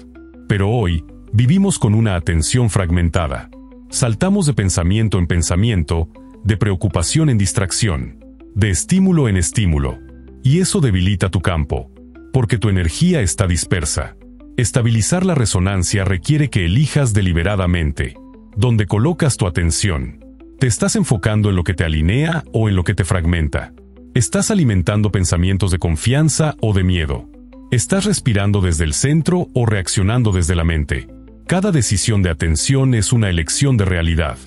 Pero hoy, vivimos con una atención fragmentada. Saltamos de pensamiento en pensamiento, de preocupación en distracción, de estímulo en estímulo. Y eso debilita tu campo, porque tu energía está dispersa. Estabilizar la resonancia requiere que elijas deliberadamente dónde colocas tu atención. ¿Te estás enfocando en lo que te alinea o en lo que te fragmenta? ¿Estás alimentando pensamientos de confianza o de miedo? ¿Estás respirando desde el centro o reaccionando desde la mente? Cada decisión de atención es una elección de realidad.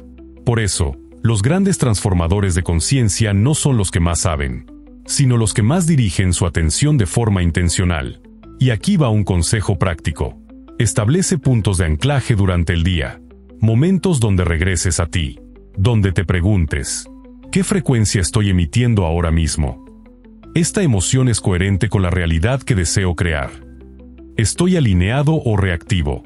Por eso, los grandes transformadores de conciencia no son los que más saben, sino los que más dirigen su atención de forma intencional. Y aquí va un consejo práctico. Establece puntos de anclaje durante el día. Momentos donde regreses a ti. Donde te preguntes, ¿qué frecuencia estoy emitiendo ahora mismo? ¿Esta emoción es coherente con la realidad que deseo crear? ¿Estoy alineado o reactivo?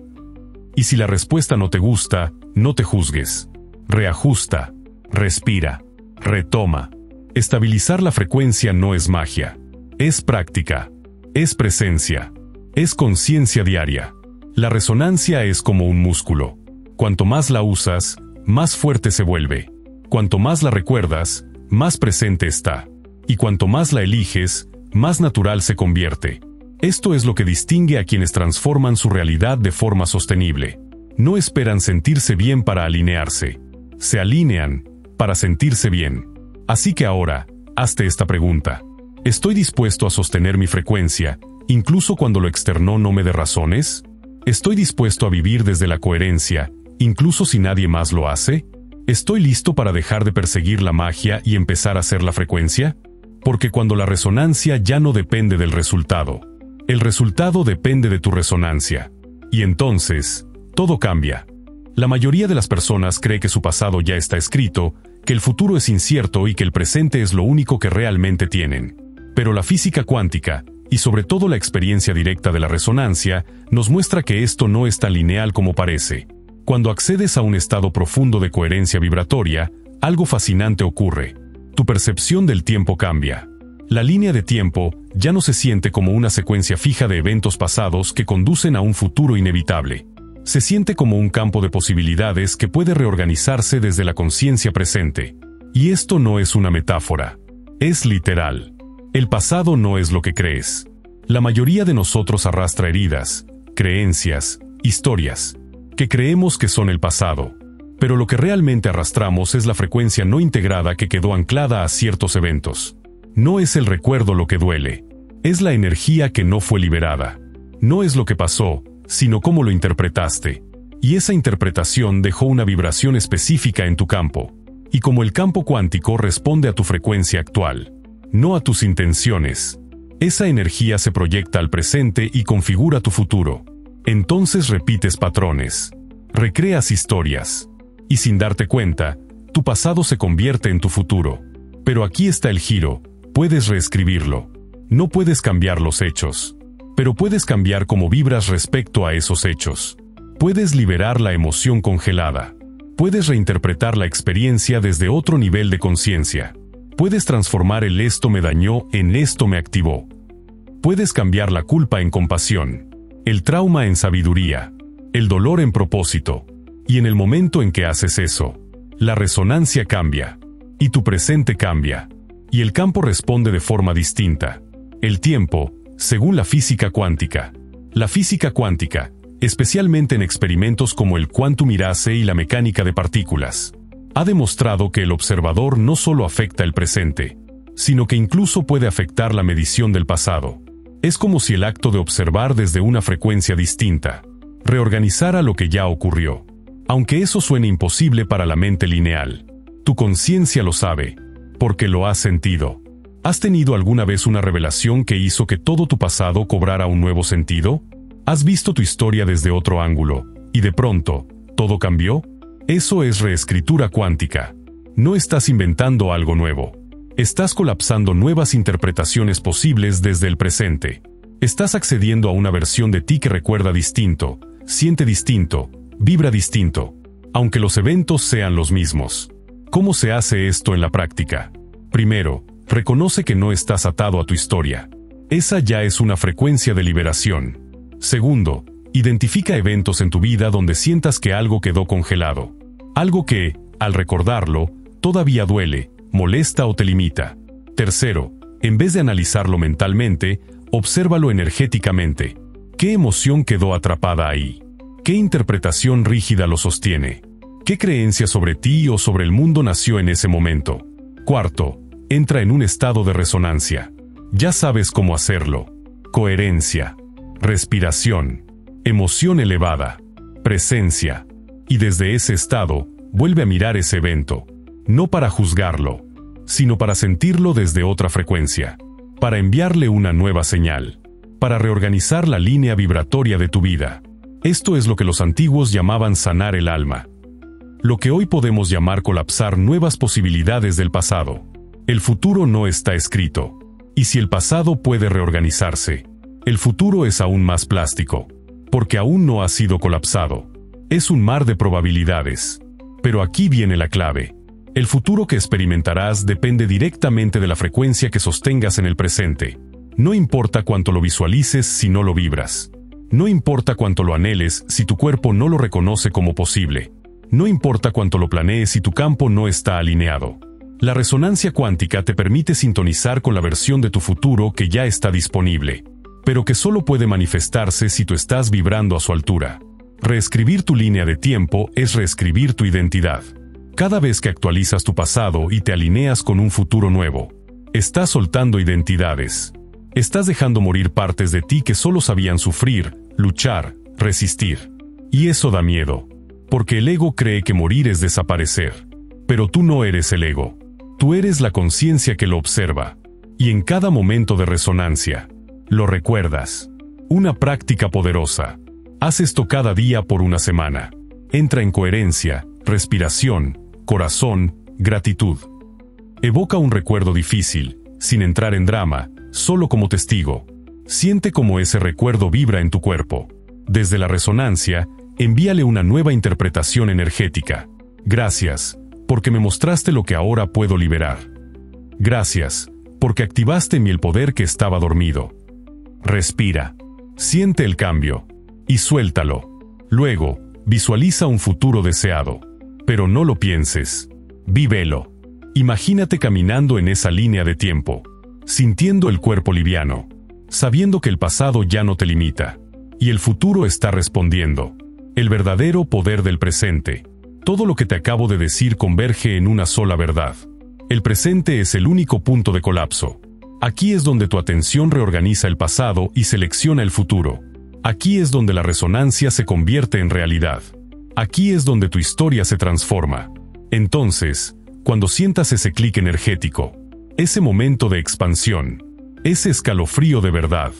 Y si la respuesta no te gusta, no te juzgues. Reajusta, respira, retoma. Estabilizar la frecuencia no es magia. Es práctica. Es presencia. Es conciencia diaria. La resonancia es como un músculo. Cuanto más la usas, más fuerte se vuelve. Cuanto más la recuerdas, más presente está. Y cuanto más la eliges, más natural se convierte. Esto es lo que distingue a quienes transforman su realidad de forma sostenible. No esperan sentirse bien para alinearse. Se alinean para sentirse bien. Así que ahora, hazte esta pregunta. ¿Estoy dispuesto a sostener mi frecuencia, incluso cuando lo externo no me dé razones? ¿Estoy dispuesto a vivir desde la coherencia, incluso si nadie más lo hace? ¿Estoy listo para dejar de perseguir la magia y empezar a hacer la frecuencia? Porque cuando la resonancia ya no depende del resultado, el resultado depende de tu resonancia. Y entonces, todo cambia. La mayoría de las personas cree que su pasado ya está escrito, que el futuro es incierto y que el presente es lo único que realmente tienen. Pero la física cuántica, y sobre todo la experiencia directa de la resonancia, nos muestra que esto no es tan lineal como parece. Cuando accedes a un estado profundo de coherencia vibratoria, algo fascinante ocurre. Tu percepción del tiempo cambia. La línea de tiempo ya no se siente como una secuencia fija de eventos pasados que conducen a un futuro inevitable. Se siente como un campo de posibilidades que puede reorganizarse desde la conciencia presente. Y esto no es una metáfora. Es literal. El pasado no es lo que crees. La mayoría de nosotros arrastra heridas, creencias, historias, que creemos que son el pasado. Pero lo que realmente arrastramos es la frecuencia no integrada que quedó anclada a ciertos eventos. No es el recuerdo lo que duele. Es la energía que no fue liberada. No es lo que pasó, sino cómo lo interpretaste. Y esa interpretación dejó una vibración específica en tu campo. Y como el campo cuántico responde a tu frecuencia actual, no a tus intenciones, esa energía se proyecta al presente y configura tu futuro. Entonces repites patrones, recreas historias, y sin darte cuenta, tu pasado se convierte en tu futuro. Pero aquí está el giro, puedes reescribirlo. No puedes cambiar los hechos, pero puedes cambiar cómo vibras respecto a esos hechos. Puedes liberar la emoción congelada. Puedes reinterpretar la experiencia desde otro nivel de conciencia. Puedes transformar el esto me dañó en esto me activó. Puedes cambiar la culpa en compasión, el trauma en sabiduría, el dolor en propósito. Y en el momento en que haces eso, la resonancia cambia, y tu presente cambia, y el campo responde de forma distinta. El tiempo, según la física cuántica. La física cuántica, especialmente en experimentos como el quantum Mirace y la mecánica de partículas, ha demostrado que el observador no solo afecta el presente, sino que incluso puede afectar la medición del pasado. Es como si el acto de observar desde una frecuencia distinta reorganizara lo que ya ocurrió. Aunque eso suene imposible para la mente lineal, tu conciencia lo sabe, porque lo has sentido. ¿Has tenido alguna vez una revelación que hizo que todo tu pasado cobrara un nuevo sentido? ¿Has visto tu historia desde otro ángulo, y de pronto, todo cambió? Eso es reescritura cuántica. No estás inventando algo nuevo. Estás colapsando nuevas interpretaciones posibles desde el presente. Estás accediendo a una versión de ti que recuerda distinto, siente distinto, vibra distinto, aunque los eventos sean los mismos. ¿Cómo se hace esto en la práctica? Primero, reconoce que no estás atado a tu historia. Esa ya es una frecuencia de liberación. Segundo, identifica eventos en tu vida donde sientas que algo quedó congelado. Algo que, al recordarlo, todavía duele, molesta o te limita. Tercero, en vez de analizarlo mentalmente, obsérvalo energéticamente. ¿Qué emoción quedó atrapada ahí? ¿Qué interpretación rígida lo sostiene? ¿Qué creencia sobre ti o sobre el mundo nació en ese momento? Cuarto, entra en un estado de resonancia. Ya sabes cómo hacerlo. Coherencia, respiración, emoción elevada, presencia. Y desde ese estado, vuelve a mirar ese evento. No para juzgarlo, sino para sentirlo desde otra frecuencia. Para enviarle una nueva señal. Para reorganizar la línea vibratoria de tu vida. Esto es lo que los antiguos llamaban sanar el alma. Lo que hoy podemos llamar colapsar nuevas posibilidades del pasado. El futuro no está escrito. Y si el pasado puede reorganizarse, el futuro es aún más plástico. Porque aún no ha sido colapsado. Es un mar de probabilidades. Pero aquí viene la clave. El futuro que experimentarás depende directamente de la frecuencia que sostengas en el presente. No importa cuánto lo visualices si no lo vibras. No importa cuánto lo anheles si tu cuerpo no lo reconoce como posible. No importa cuánto lo planees si tu campo no está alineado. La resonancia cuántica te permite sintonizar con la versión de tu futuro que ya está disponible, pero que solo puede manifestarse si tú estás vibrando a su altura. Reescribir tu línea de tiempo es reescribir tu identidad. Cada vez que actualizas tu pasado y te alineas con un futuro nuevo, estás soltando identidades. Estás dejando morir partes de ti que solo sabían sufrir, luchar, resistir. Y eso da miedo, porque el ego cree que morir es desaparecer. Pero tú no eres el ego. Tú eres la conciencia que lo observa. Y en cada momento de resonancia, lo recuerdas. Una práctica poderosa. Haz esto cada día por una semana. Entra en coherencia, respiración, corazón, gratitud. Evoca un recuerdo difícil, sin entrar en drama, solo como testigo. Siente cómo ese recuerdo vibra en tu cuerpo. Desde la resonancia, envíale una nueva interpretación energética. Gracias, porque me mostraste lo que ahora puedo liberar. Gracias, porque activaste en mí el poder que estaba dormido. Respira. Siente el cambio. Y suéltalo. Luego, visualiza un futuro deseado. Pero no lo pienses. Vívelo. Imagínate caminando en esa línea de tiempo. Sintiendo el cuerpo liviano. Sabiendo que el pasado ya no te limita. Y el futuro está respondiendo. El verdadero poder del presente. Todo lo que te acabo de decir converge en una sola verdad. El presente es el único punto de colapso. Aquí es donde tu atención reorganiza el pasado y selecciona el futuro. Aquí es donde la resonancia se convierte en realidad. Aquí es donde tu historia se transforma. Entonces, cuando sientas ese clic energético, ese momento de expansión, ese escalofrío de verdad,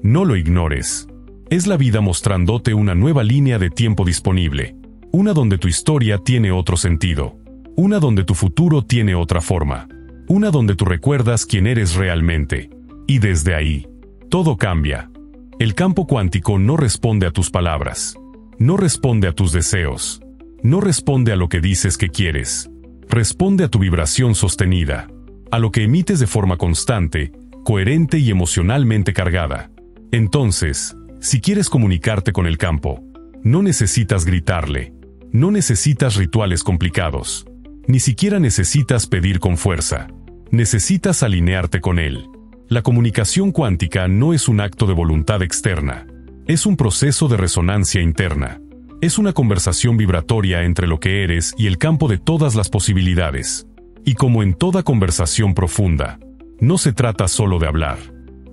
no lo ignores. Es la vida mostrándote una nueva línea de tiempo disponible. Una donde tu historia tiene otro sentido. Una donde tu futuro tiene otra forma. Una donde tú recuerdas quién eres realmente. Y desde ahí, todo cambia. El campo cuántico no responde a tus palabras. No responde a tus deseos. No responde a lo que dices que quieres. Responde a tu vibración sostenida. A lo que emites de forma constante, coherente y emocionalmente cargada. Entonces, si quieres comunicarte con el campo, no necesitas gritarle. No necesitas rituales complicados. Ni siquiera necesitas pedir con fuerza. Necesitas alinearte con él. La comunicación cuántica no es un acto de voluntad externa. Es un proceso de resonancia interna. Es una conversación vibratoria entre lo que eres y el campo de todas las posibilidades. Y como en toda conversación profunda, no se trata solo de hablar.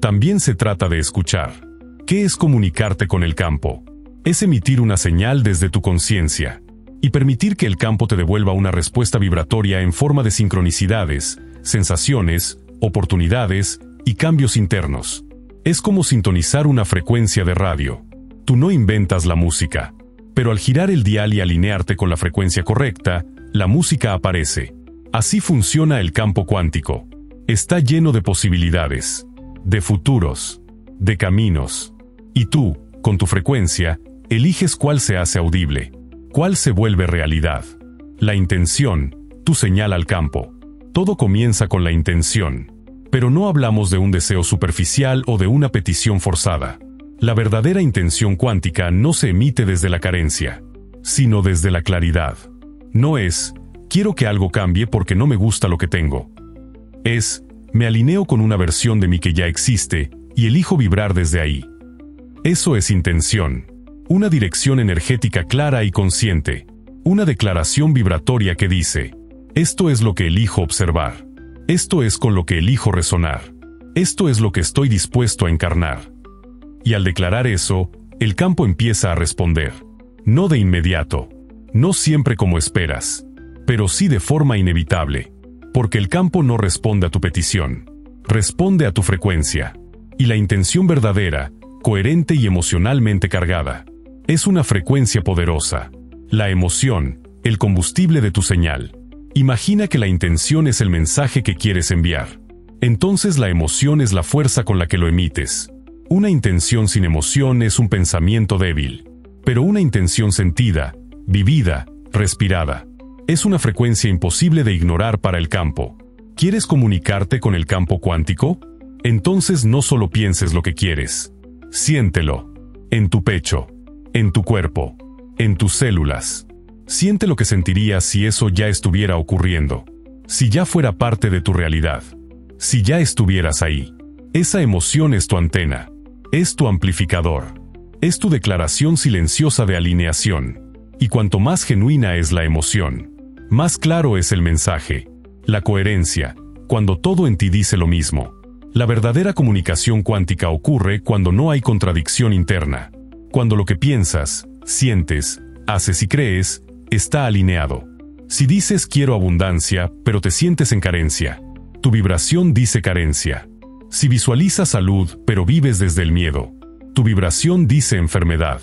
También se trata de escuchar. ¿Qué es comunicarte con el campo? Es emitir una señal desde tu conciencia y permitir que el campo te devuelva una respuesta vibratoria en forma de sincronicidades, sensaciones, oportunidades y cambios internos. Es como sintonizar una frecuencia de radio. Tú no inventas la música, pero al girar el dial y alinearte con la frecuencia correcta, la música aparece. Así funciona el campo cuántico. Está lleno de posibilidades, de futuros, de caminos. Y tú, con tu frecuencia, eliges cuál se hace audible, cuál se vuelve realidad. La intención, tu señal al campo. Todo comienza con la intención. Pero no hablamos de un deseo superficial o de una petición forzada. La verdadera intención cuántica no se emite desde la carencia, sino desde la claridad. No es, quiero que algo cambie porque no me gusta lo que tengo. Es, me alineo con una versión de mí que ya existe y elijo vibrar desde ahí. Eso es intención. Una dirección energética clara y consciente. Una declaración vibratoria que dice, esto es lo que elijo observar. Esto es con lo que elijo resonar. Esto es lo que estoy dispuesto a encarnar. Y al declarar eso, el campo empieza a responder. No de inmediato. No siempre como esperas. Pero sí de forma inevitable. Porque el campo no responde a tu petición. Responde a tu frecuencia. Y la intención verdadera, coherente y emocionalmente cargada, es una frecuencia poderosa. La emoción, el combustible de tu señal. Imagina que la intención es el mensaje que quieres enviar. Entonces la emoción es la fuerza con la que lo emites. Una intención sin emoción es un pensamiento débil. Pero una intención sentida, vivida, respirada, es una frecuencia imposible de ignorar para el campo. ¿Quieres comunicarte con el campo cuántico? Entonces no solo pienses lo que quieres. Siéntelo. En tu pecho. En tu cuerpo. En tus células. Siente lo que sentirías si eso ya estuviera ocurriendo. Si ya fuera parte de tu realidad. Si ya estuvieras ahí. Esa emoción es tu antena. Es tu amplificador. Es tu declaración silenciosa de alineación. Y cuanto más genuina es la emoción, más claro es el mensaje. La coherencia, cuando todo en ti dice lo mismo. La verdadera comunicación cuántica ocurre cuando no hay contradicción interna. Cuando lo que piensas, sientes, haces y crees, está alineado. Si dices quiero abundancia, pero te sientes en carencia, tu vibración dice carencia. Si visualizas salud, pero vives desde el miedo, tu vibración dice enfermedad.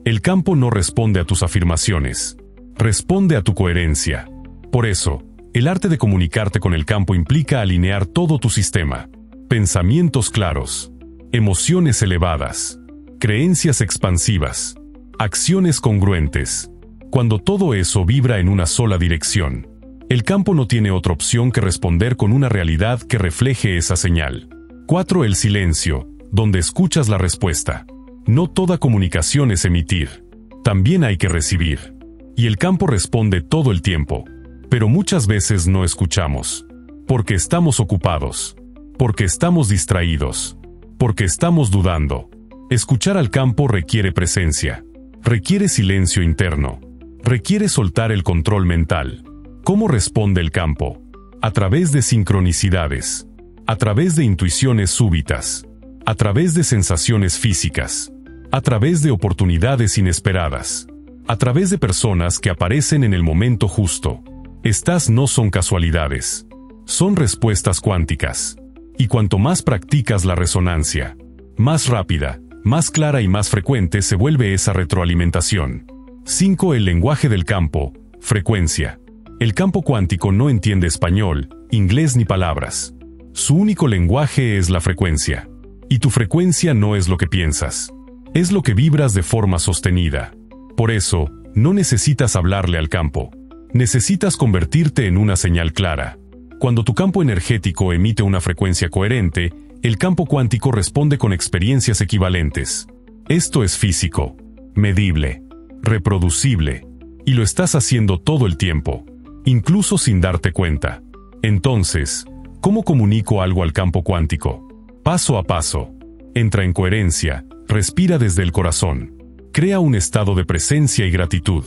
El campo no responde a tus afirmaciones, responde a tu coherencia. Por eso, el arte de comunicarte con el campo implica alinear todo tu sistema. Pensamientos claros, emociones elevadas, creencias expansivas, acciones congruentes. Cuando todo eso vibra en una sola dirección, el campo no tiene otra opción que responder con una realidad que refleje esa señal. 4. El silencio, donde escuchas la respuesta. No toda comunicación es emitir. También hay que recibir. Y el campo responde todo el tiempo. Pero muchas veces no escuchamos. Porque estamos ocupados. Porque estamos distraídos. Porque estamos dudando. Escuchar al campo requiere presencia. Requiere silencio interno. Requiere soltar el control mental. ¿Cómo responde el campo? A través de sincronicidades. A través de intuiciones súbitas. A través de sensaciones físicas. A través de oportunidades inesperadas. A través de personas que aparecen en el momento justo. Estas no son casualidades. Son respuestas cuánticas. Y cuanto más practicas la resonancia, más rápida, más clara y más frecuente se vuelve esa retroalimentación. 5. El lenguaje del campo, frecuencia. El campo cuántico no entiende español, inglés ni palabras. Su único lenguaje es la frecuencia. Y tu frecuencia no es lo que piensas. Es lo que vibras de forma sostenida. Por eso, no necesitas hablarle al campo. Necesitas convertirte en una señal clara. Cuando tu campo energético emite una frecuencia coherente, el campo cuántico responde con experiencias equivalentes. Esto es físico, medible, reproducible, y lo estás haciendo todo el tiempo, incluso sin darte cuenta. Entonces, ¿cómo comunico algo al campo cuántico? Paso a paso. Entra en coherencia, respira desde el corazón. Crea un estado de presencia y gratitud.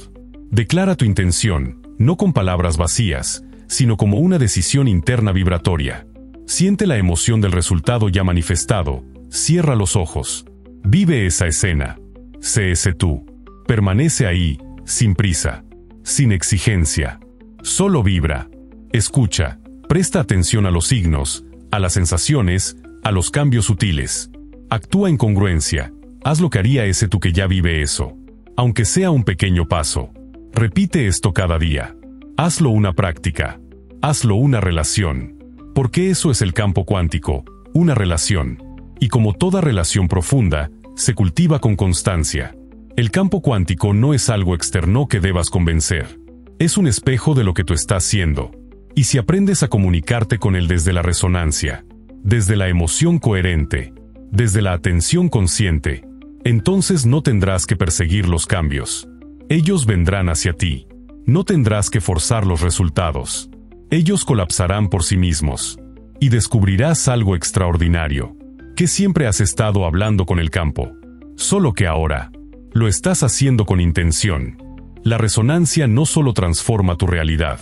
Declara tu intención, no con palabras vacías, sino como una decisión interna vibratoria. Siente la emoción del resultado ya manifestado, cierra los ojos. Vive esa escena. Sé ese tú. Permanece ahí, sin prisa, sin exigencia. Solo vibra. Escucha, presta atención a los signos, a las sensaciones, a los cambios sutiles. Actúa en congruencia. Haz lo que haría ese tú que ya vive eso. Aunque sea un pequeño paso. Repite esto cada día. Hazlo una práctica. Hazlo una relación. Porque eso es el campo cuántico, una relación. Y como toda relación profunda, se cultiva con constancia. El campo cuántico no es algo externo que debas convencer. Es un espejo de lo que tú estás siendo. Y si aprendes a comunicarte con él desde la resonancia, desde la emoción coherente, desde la atención consciente, entonces no tendrás que perseguir los cambios. Ellos vendrán hacia ti. No tendrás que forzar los resultados. Ellos colapsarán por sí mismos. Y descubrirás algo extraordinario, que siempre has estado hablando con el campo. Solo que ahora, lo estás haciendo con intención. La resonancia no solo transforma tu realidad,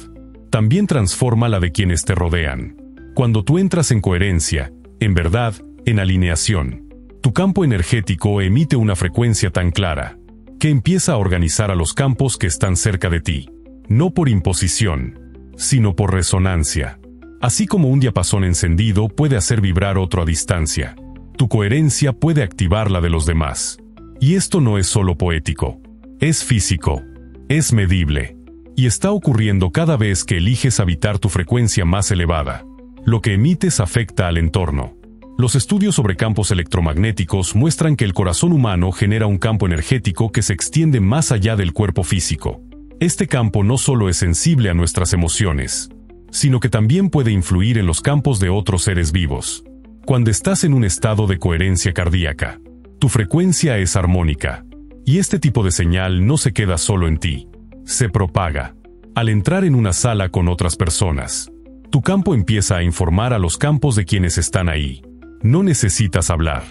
también transforma la de quienes te rodean. Cuando tú entras en coherencia, en verdad, en alineación, tu campo energético emite una frecuencia tan clara, que empieza a organizar a los campos que están cerca de ti, no por imposición, sino por resonancia. Así como un diapasón encendido puede hacer vibrar otro a distancia, tu coherencia puede activar la de los demás. Y esto no es solo poético, es físico, es medible, y está ocurriendo cada vez que eliges habitar tu frecuencia más elevada. Lo que emites afecta al entorno. Los estudios sobre campos electromagnéticos muestran que el corazón humano genera un campo energético que se extiende más allá del cuerpo físico. Este campo no solo es sensible a nuestras emociones, sino que también puede influir en los campos de otros seres vivos. Cuando estás en un estado de coherencia cardíaca, tu frecuencia es armónica, y este tipo de señal no se queda solo en ti, se propaga. Al entrar en una sala con otras personas, tu campo empieza a informar a los campos de quienes están ahí. No necesitas hablar,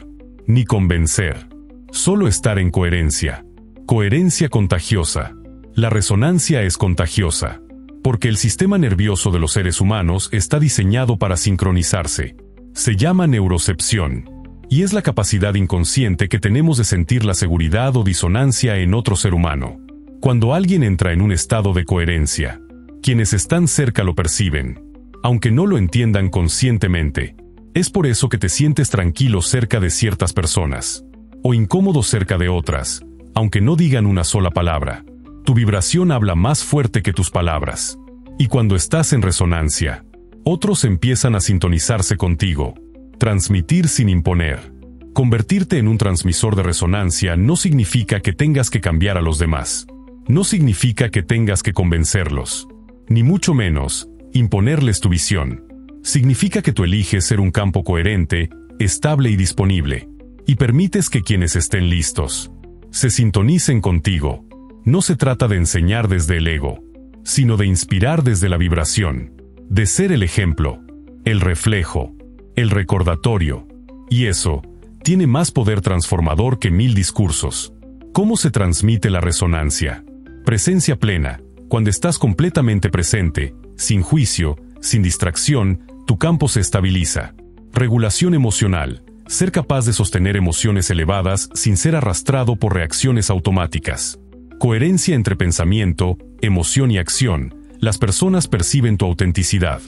ni convencer, solo estar en coherencia. Coherencia contagiosa. La resonancia es contagiosa, porque el sistema nervioso de los seres humanos está diseñado para sincronizarse. Se llama neurocepción, y es la capacidad inconsciente que tenemos de sentir la seguridad o disonancia en otro ser humano. Cuando alguien entra en un estado de coherencia, quienes están cerca lo perciben, aunque no lo entiendan conscientemente. Es por eso que te sientes tranquilo cerca de ciertas personas, o incómodo cerca de otras, aunque no digan una sola palabra. Tu vibración habla más fuerte que tus palabras. Y cuando estás en resonancia, otros empiezan a sintonizarse contigo. Transmitir sin imponer. Convertirte en un transmisor de resonancia no significa que tengas que cambiar a los demás. No significa que tengas que convencerlos. Ni mucho menos, imponerles tu visión. Significa que tú eliges ser un campo coherente, estable y disponible. Y permites que quienes estén listos se sintonicen contigo. No se trata de enseñar desde el ego, sino de inspirar desde la vibración. De ser el ejemplo, el reflejo, el recordatorio. Y eso tiene más poder transformador que 1000 discursos. ¿Cómo se transmite la resonancia? Presencia plena. Cuando estás completamente presente, sin juicio, sin distracción, tu campo se estabiliza. Regulación emocional. Ser capaz de sostener emociones elevadas sin ser arrastrado por reacciones automáticas. Coherencia entre pensamiento, emoción y acción. Las personas perciben tu autenticidad.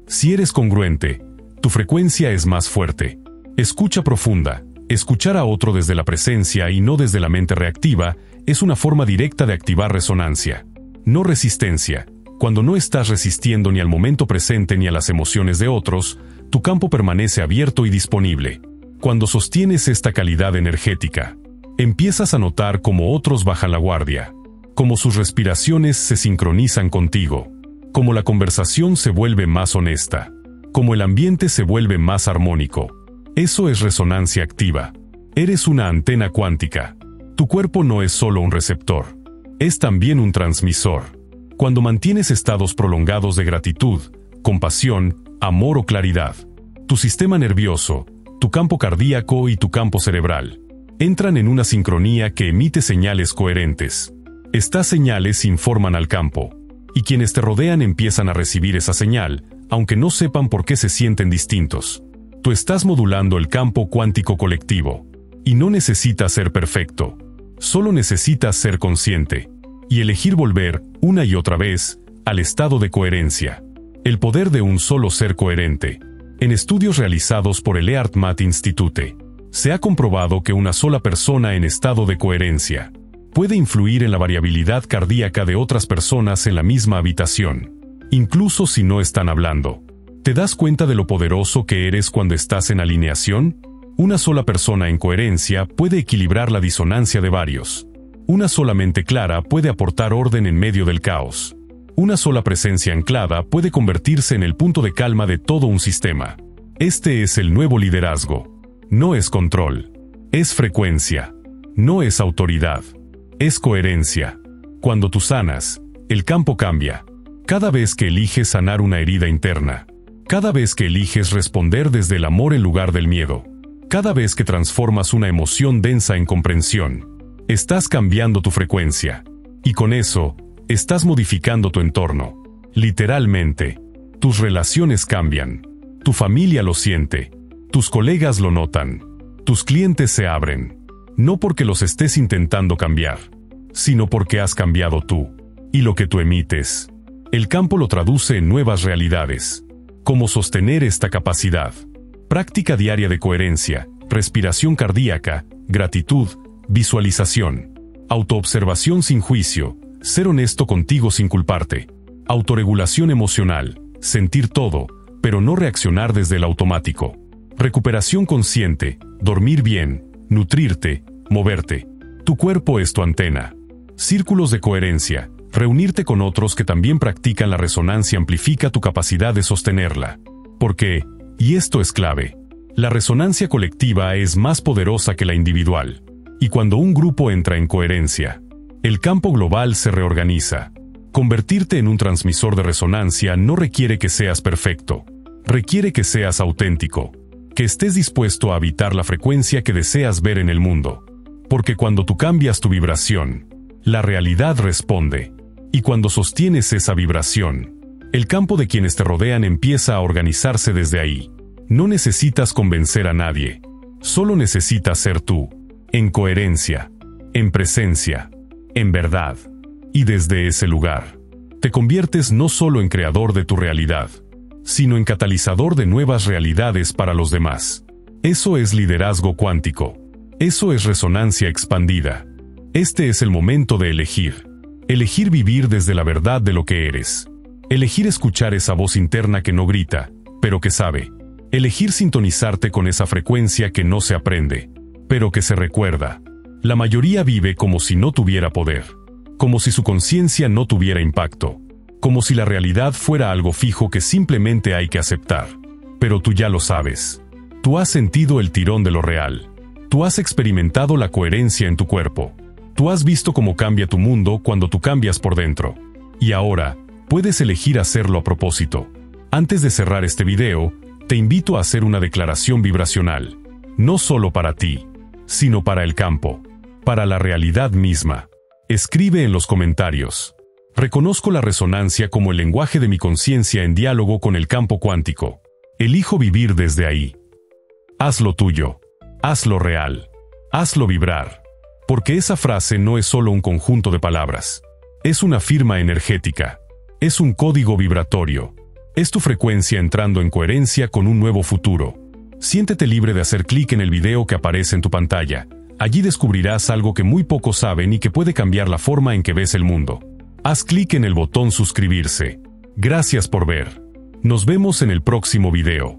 Si eres congruente, tu frecuencia es más fuerte. Escucha profunda. Escuchar a otro desde la presencia y no desde la mente reactiva es una forma directa de activar resonancia. No resistencia. Cuando no estás resistiendo ni al momento presente ni a las emociones de otros, tu campo permanece abierto y disponible. Cuando sostienes esta calidad energética, empiezas a notar cómo otros bajan la guardia, cómo sus respiraciones se sincronizan contigo, cómo la conversación se vuelve más honesta, cómo el ambiente se vuelve más armónico. Eso es resonancia activa. Eres una antena cuántica. Tu cuerpo no es solo un receptor, es también un transmisor. Cuando mantienes estados prolongados de gratitud, compasión, amor o claridad, tu sistema nervioso, tu campo cardíaco y tu campo cerebral entran en una sincronía que emite señales coherentes. Estas señales informan al campo, y quienes te rodean empiezan a recibir esa señal, aunque no sepan por qué se sienten distintos. Tú estás modulando el campo cuántico colectivo, y no necesitas ser perfecto, solo necesitas ser consciente, y elegir volver, una y otra vez, al estado de coherencia. El poder de un solo ser coherente. En estudios realizados por el HeartMath Institute, se ha comprobado que una sola persona en estado de coherencia puede influir en la variabilidad cardíaca de otras personas en la misma habitación, incluso si no están hablando. ¿Te das cuenta de lo poderoso que eres cuando estás en alineación? Una sola persona en coherencia puede equilibrar la disonancia de varios. Una sola mente clara puede aportar orden en medio del caos. Una sola presencia anclada puede convertirse en el punto de calma de todo un sistema. Este es el nuevo liderazgo. No es control. Es frecuencia. No es autoridad. Es coherencia. Cuando tú sanas, el campo cambia. Cada vez que eliges sanar una herida interna. Cada vez que eliges responder desde el amor en lugar del miedo. Cada vez que transformas una emoción densa en comprensión. Estás cambiando tu frecuencia. Y con eso, estás modificando tu entorno. Literalmente. Tus relaciones cambian. Tu familia lo siente. Tus colegas lo notan. Tus clientes se abren. No porque los estés intentando cambiar, sino porque has cambiado tú. Y lo que tú emites. El campo lo traduce en nuevas realidades. ¿Cómo sostener esta capacidad? Práctica diaria de coherencia, respiración cardíaca, gratitud, visualización, autoobservación sin juicio, ser honesto contigo sin culparte, autorregulación emocional, sentir todo, pero no reaccionar desde el automático, recuperación consciente, dormir bien, nutrirte, moverte. Tu cuerpo es tu antena. Círculos de coherencia, reunirte con otros que también practican la resonancia amplifica tu capacidad de sostenerla. Porque, y esto es clave, la resonancia colectiva es más poderosa que la individual. Y cuando un grupo entra en coherencia, el campo global se reorganiza. Convertirte en un transmisor de resonancia no requiere que seas perfecto. Requiere que seas auténtico. Que estés dispuesto a habitar la frecuencia que deseas ver en el mundo. Porque cuando tú cambias tu vibración, la realidad responde. Y cuando sostienes esa vibración, el campo de quienes te rodean empieza a organizarse desde ahí. No necesitas convencer a nadie. Solo necesitas ser tú. En coherencia. En presencia. En verdad. Y desde ese lugar, te conviertes no solo en creador de tu realidad, sino en catalizador de nuevas realidades para los demás. Eso es liderazgo cuántico. Eso es resonancia expandida. Este es el momento de elegir. Elegir vivir desde la verdad de lo que eres. Elegir escuchar esa voz interna que no grita, pero que sabe. Elegir sintonizarte con esa frecuencia que no se aprende, pero que se recuerda. La mayoría vive como si no tuviera poder. Como si su conciencia no tuviera impacto. Como si la realidad fuera algo fijo que simplemente hay que aceptar. Pero tú ya lo sabes. Tú has sentido el tirón de lo real. Tú has experimentado la coherencia en tu cuerpo. Tú has visto cómo cambia tu mundo cuando tú cambias por dentro. Y ahora, puedes elegir hacerlo a propósito. Antes de cerrar este video, te invito a hacer una declaración vibracional. No solo para ti, sino para el campo. Para la realidad misma. Escribe en los comentarios. Reconozco la resonancia como el lenguaje de mi conciencia en diálogo con el campo cuántico. Elijo vivir desde ahí. Hazlo tuyo. Hazlo real. Hazlo vibrar. Porque esa frase no es solo un conjunto de palabras. Es una firma energética. Es un código vibratorio. Es tu frecuencia entrando en coherencia con un nuevo futuro. Siéntete libre de hacer clic en el video que aparece en tu pantalla. Allí descubrirás algo que muy pocos saben y que puede cambiar la forma en que ves el mundo. Haz clic en el botón suscribirse. Gracias por ver. Nos vemos en el próximo video.